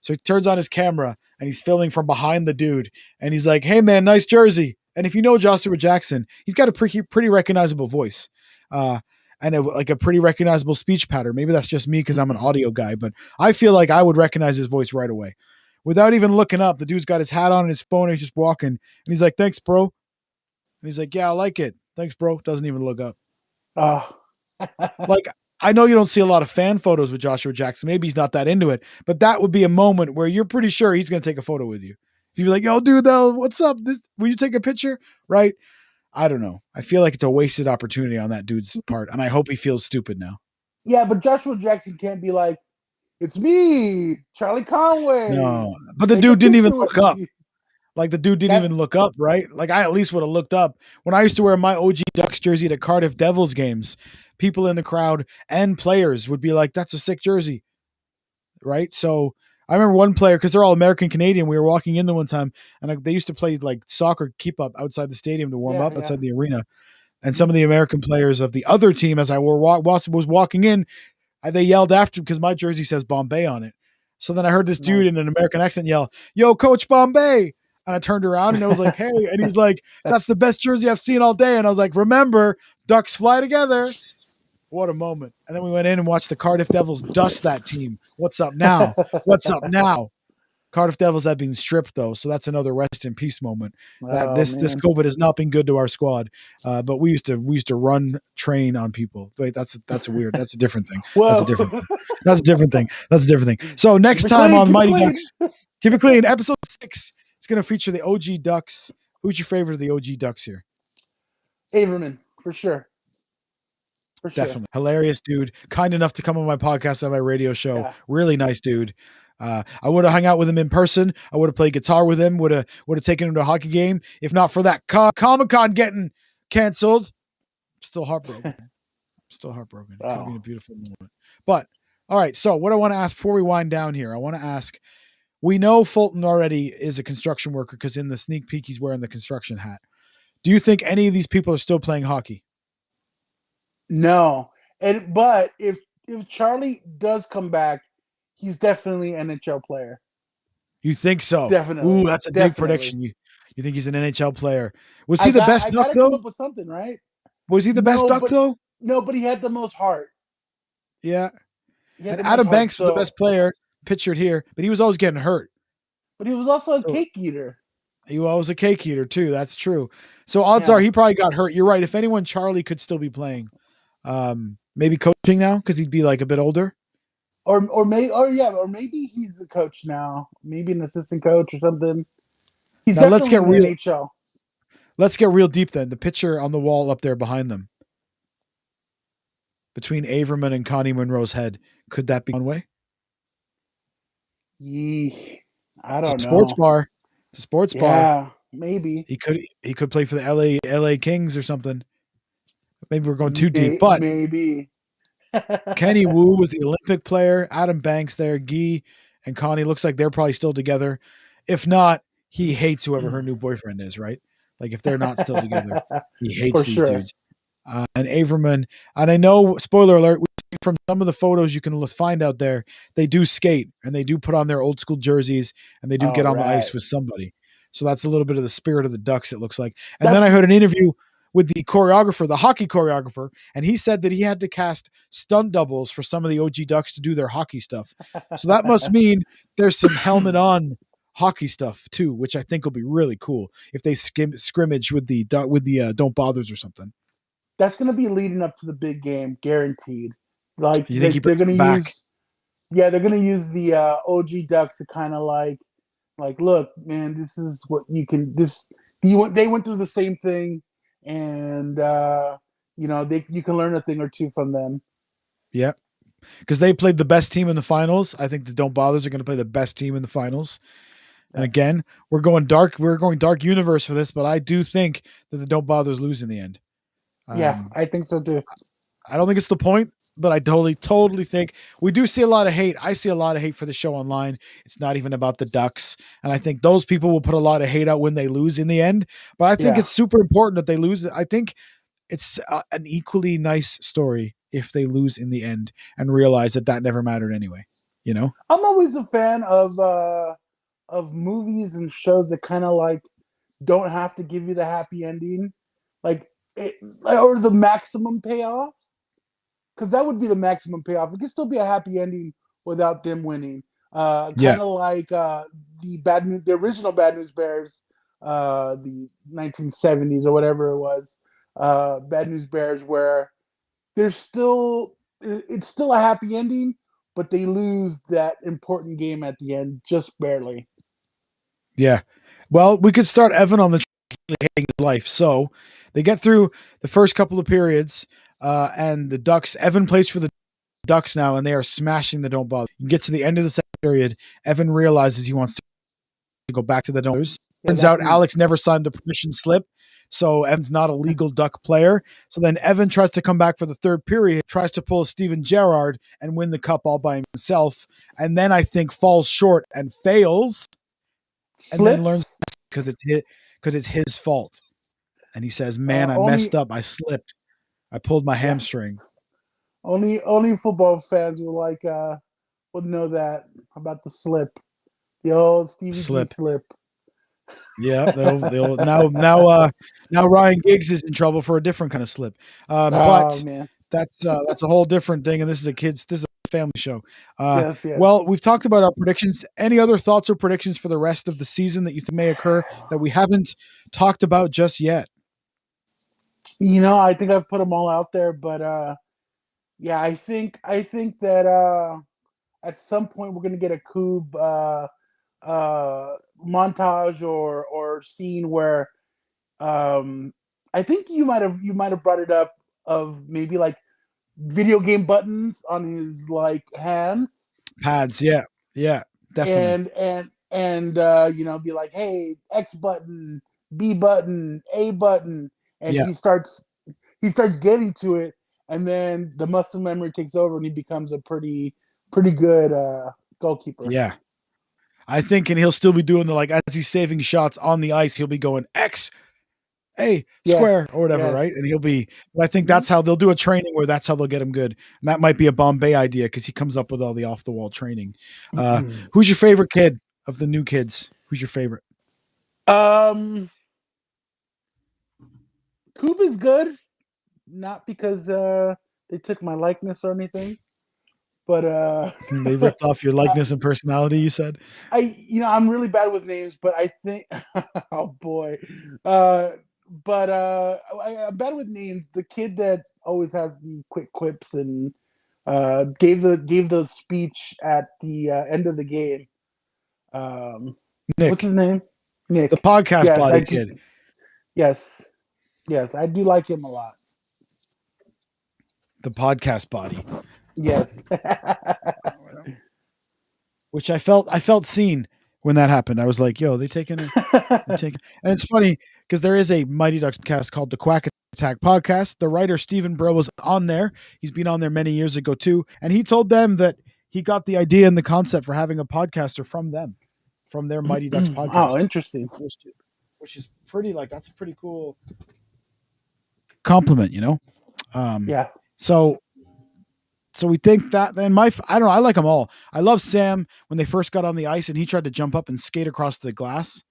So he turns on his camera and he's filming from behind the dude and he's like, hey man, nice jersey. And if you know Joshua Jackson, he's got a pretty recognizable voice and a pretty recognizable speech pattern. Maybe that's just me because I'm an audio guy, but I feel like I would recognize his voice right away. Without even looking up, the dude's got his hat on and his phone and he's just walking. And he's like, thanks, bro. And he's like, yeah, I like it. Thanks, bro. Doesn't even look up. Like, I know you don't see a lot of fan photos with Joshua Jackson. Maybe he's not that into it, but that would be a moment where you're pretty sure he's going to take a photo with you. You'd be like, yo, dude, what's up? Will you take a picture? Right? I don't know. I feel like it's a wasted opportunity on that dude's part, and I hope he feels stupid now. Yeah, but Joshua Jackson can't be like, it's me, Charlie Conway. No, but the dude didn't even look up. Like, the dude didn't even look up, right? Like, I at least would have looked up. When I used to wear my OG Ducks jersey at Cardiff Devils games, people in the crowd and players would be like, that's a sick jersey, right? So I remember one player, because they're all American Canadian. We were walking in there one time, and they used to play like soccer keep up outside the stadium to warm up outside the arena. And some of the American players of the other team, as I was walking in, they yelled after because my jersey says Bombay on it. So then I heard this dude in an American accent yell, "Yo, Coach Bombay!" And I turned around and I was like, "Hey!" And he's like, "That's the best jersey I've seen all day." And I was like, "Remember, Ducks fly together." What a moment. And then we went in and watched the Cardiff Devils dust that team. What's up now? What's up now? Cardiff Devils have been stripped, though, so that's another rest in peace moment. This COVID has not been good to our squad, but we used to run train on people. Wait, that's a different thing. That's a different thing. So next time on Mighty Ducks, keep it clean. Episode 6 is going to feature the OG Ducks. Who's your favorite of the OG Ducks here? Averman, for sure. Definitely hilarious dude. Kind enough to come on my podcast and my radio show. Yeah. Really nice dude. I would have hung out with him in person. I would have played guitar with him. Would have taken him to a hockey game. If not for that Comic-Con getting canceled, still heartbroken. Still heartbroken. It could have been a beautiful moment. But all right. So what I want to ask before we wind down here, I want to ask. We know Fulton already is a construction worker because in the sneak peek he's wearing the construction hat. Do you think any of these people are still playing hockey? No, but if Charlie does come back, he's definitely an NHL player. You think so? Definitely. Ooh, that's a big prediction. You think he's an NHL player? Was he the best Duck though? Come up with something, right? Was he the best Duck though? No, but he had the most heart. Yeah. And Adam Banks was the best player pictured here, but he was always getting hurt. But he was also a cake eater. He was a cake eater too. That's true. So odds are he probably got hurt. You're right. If anyone, Charlie could still be playing. Maybe coaching now because he'd be like a bit older. Or maybe he's the coach now. Maybe an assistant coach or something. He's now let's get real. NHL. Let's get real deep then. The picture on the wall up there behind them, between Averman and Connie Monroe's head, could that be one way? I don't know. Sports bar. It's a sports bar. Yeah, maybe he could play for the LA Kings or something. Maybe we're going too deep, but maybe. Kenny Wu was the Olympic player. Adam Banks there. Guy and Connie looks like they're probably still together. If not, he hates whoever her new boyfriend is, right? Like if they're not still together, he hates these dudes. And Averman, and I know, spoiler alert, from some of the photos you can find out there, they do skate and they do put on their old school jerseys and they do get on the ice with somebody. So that's a little bit of the spirit of the Ducks, it looks like. And then I heard an interview with the choreographer, the hockey choreographer, and he said that he had to cast stunt doubles for some of the OG Ducks to do their hockey stuff. So that must mean there's some helmet on hockey stuff too, which I think will be really cool if they scrimmage with the Don't Bothers or something. That's going to be leading up to the big game, guaranteed. Like you think they're going to use, they're going to use the OG Ducks to kind of like, look, man, this is what you can. They went through the same thing, and you can learn a thing or two from them. Yeah, because they played the best team in the finals. I think the Don't Bothers are going to play the best team in the finals. And again, we're going dark universe for this, but I do think that the Don't Bothers lose in the end. I think so too. I don't think it's the point, but I totally think we do see a lot of hate. I see a lot of hate for the show online. It's not even about the Ducks. And I think those people will put a lot of hate out when they lose in the end. But I think it's super important that they lose. I think it's an equally nice story if they lose in the end and realize that never mattered anyway. You know? I'm always a fan of movies and shows that kind of like don't have to give you the happy ending. Or the maximum payoff, because that would be the maximum payoff. It could still be a happy ending without them winning. Kind of like the original Bad News Bears, the 1970s or whatever it was. Bad News Bears, where it's still a happy ending, but they lose that important game at the end just barely. Yeah. Well, we could start Evan on the hating his life. So they get through the first couple of periods, and the Ducks, Evan plays for the Ducks now, and they are smashing the Don't Bother. You get to the end of the second period, Evan realizes he wants to go back to the Don't Bothers. Turns out Alex never signed the permission slip, so Evan's not a legal Duck player. So then Evan tries to come back for the third period, tries to pull a Steven Gerrard and win the cup all by himself, and then I think falls short and fails, and then learns because it's his fault. And he says, man, I messed up. I slipped. I pulled my hamstring. Only football fans would know that about the slip. The old Stevie G slip. Yeah, they'll now Ryan Giggs is in trouble for a different kind of slip. But man. That's a whole different thing, and this is a family show. Yes. Well, we've talked about our predictions. Any other thoughts or predictions for the rest of the season that you think may occur that we haven't talked about just yet? I think I've put them all out there, but I think that at some point we're gonna get a Coob montage or scene where I think you might have brought it up of maybe like video game buttons on his like hands. Pads, yeah. Definitely. be like, hey, X button, B button, A button, and Yeah. he starts getting to it, and then the muscle memory takes over, and he becomes a pretty good goalkeeper. Yeah. I think, and he'll still be doing as he's saving shots on the ice, he'll be going X, A, square, or Yes, whatever, right? yes. And he'll be, I think Mm-hmm. that's how they'll do a training where that's how they'll get him good. And that might be a Bombay idea because he comes up with all the off the wall training. Who's your favorite kid of the new kids? Who's your favorite? Coop is good, not because they took my likeness or anything, but They ripped off your likeness and personality, you said? I'm really bad with names, but I think oh boy. I'm bad with names. The kid that always has the quick quips and gave the speech at the end of the game. What's his Nick, name? Nick. the podcast Yes, body kid. yes, I do like him a lot. The podcast body. Yes. Which I felt seen when that happened. I was like, yo, and it's funny because there is a Mighty Ducks cast called the Quack Attack podcast. The writer Stephen Brill was on there. He's been on there many years ago too, and he told them that he got the idea and the concept for having a podcaster from them, from their Mighty Ducks podcast. Oh, interesting. Which is pretty, that's a pretty cool compliment, Yeah. So we think that then I don't know. I like them all. I love Sam when they first got on the ice and he tried to jump up and skate across the glass.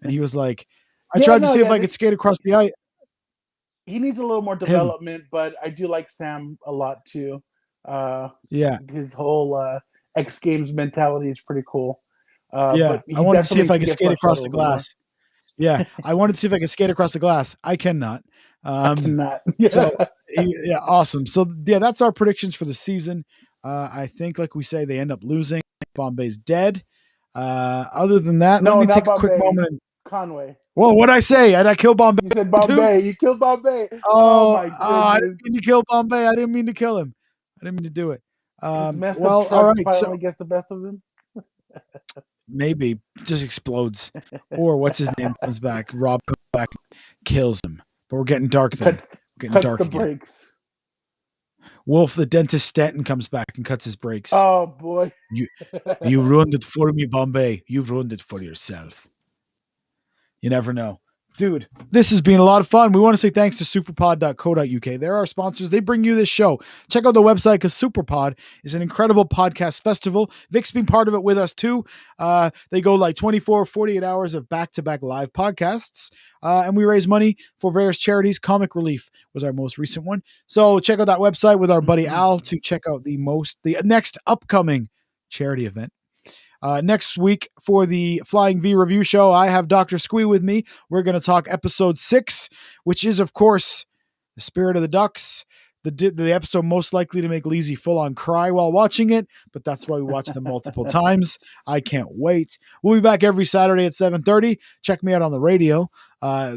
And he was like, I tried to see if I could skate across the ice. He needs a little more development, but I do like Sam a lot too. Yeah. His whole X Games mentality is pretty cool. Yeah. But I wanted to see if I could skate across the glass. Yeah. I wanted to see if I could skate across the glass. I cannot. I cannot. So yeah, awesome. So yeah, that's our predictions for the season. I think, like we say, they end up losing. Bombay's dead. Other than that, let me take a quick moment. And, Conway. Well, what'd I say? Did I kill Bombay? You said Bombay. Too? You killed Bombay. Oh my goodness! I didn't mean to kill Bombay. I didn't mean to kill him. I didn't mean to do it. Well, all right. Finally gets the best of him. Maybe just explodes, or what's his name comes back. Rob comes back, kills him. But we're getting dark then. Cuts the brakes. Wolf, the dentist Stanton, comes back and cuts his brakes. Oh boy! You ruined it for me, Bombay. You've ruined it for yourself. You never know. Dude, this has been a lot of fun. We want to say thanks to superpod.co.uk. They're our sponsors. They bring you this show. Check out the website because Superpod is an incredible podcast festival. Vic's been part of it with us too. They go 24, 48 hours of back-to-back live podcasts. And we raise money for various charities. Comic Relief was our most recent one. So check out that website with our buddy Al to check out the next upcoming charity event. Next week for the Flying V review show, I have Dr. Squee with me. We're going to talk episode 6, which is, of course, The Spirit of the Ducks. The episode most likely to make Leesy full on cry while watching it, but that's why we watch them multiple times. I can't wait. We'll be back every Saturday at 7:30. Check me out on the radio.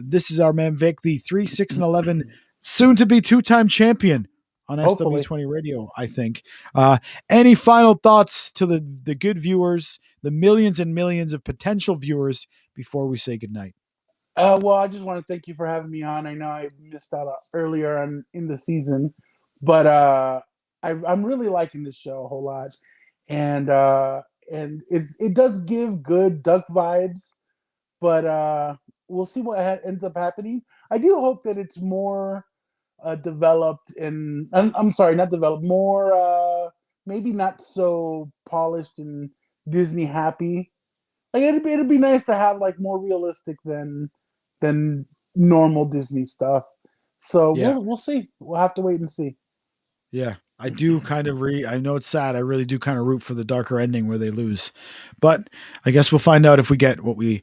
This is our man Vic, the 3, 6, and 11 soon-to-be 2-time champion on SW20 Radio, I think. Any final thoughts to the good viewers, the millions and millions of potential viewers before we say goodnight? Well, I just want to thank you for having me on. I know I missed out earlier in the season, but I'm really liking this show a whole lot, and it does give good duck vibes, but we'll see what ends up happening. I do hope that it's more developed and I'm sorry, not developed, more maybe not so polished and Disney happy. It'd be nice to have more realistic than normal Disney stuff. So yeah. we'll see. We'll have to wait and see. Yeah, I do kind of I know it's sad. I really do kind of root for the darker ending where they lose, but I guess we'll find out if we get what we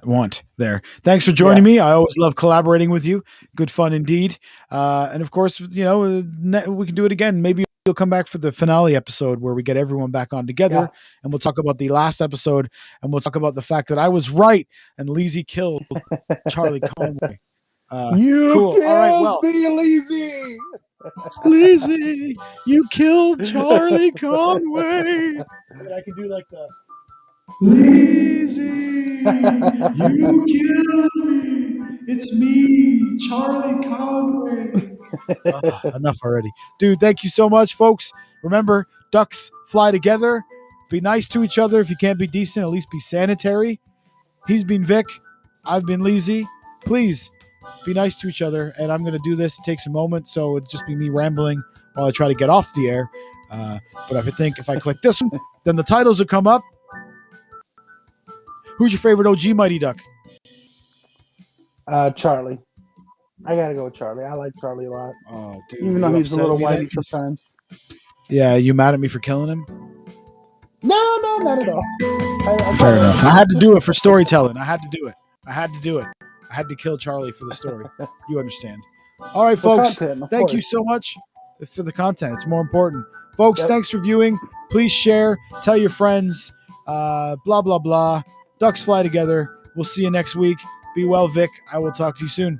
want there. Thanks for joining me. I always love collaborating with you. Good fun indeed. And of course, we can do it again. Maybe you'll come back for the finale episode where we get everyone back on together and we'll talk about the last episode and we'll talk about the fact that I was right and Leesy killed Charlie Conway. You cool. killed All right, well, me, Leesy. Leesy, you killed Charlie Conway. And I can do like the Leesy, you killed me. It's me, Charlie Conway. Enough already. Dude, thank you so much, folks. Remember, ducks fly together. Be nice to each other. If you can't be decent, at least be sanitary. He's been Vic. I've been Leesy. Please be nice to each other. And I'm going to do this. It takes a moment, so it'll just be me rambling while I try to get off the air. But I think if I click this one, then the titles will come up. Who's your favorite OG Mighty Duck? Charlie. I gotta go with Charlie. I like Charlie a lot. Oh, dude. Even though he's a little whitey sometimes. Yeah, you mad at me for killing him? No, not at all. Fair enough. I had to do it for storytelling. I had to do it. I had to kill Charlie for the story. You understand. All right, folks. Thank you so much for the content. It's more important. Folks, thanks for viewing. Please share. Tell your friends. Blah, blah, blah. Ducks fly together. We'll see you next week. Be well, Vic. I will talk to you soon.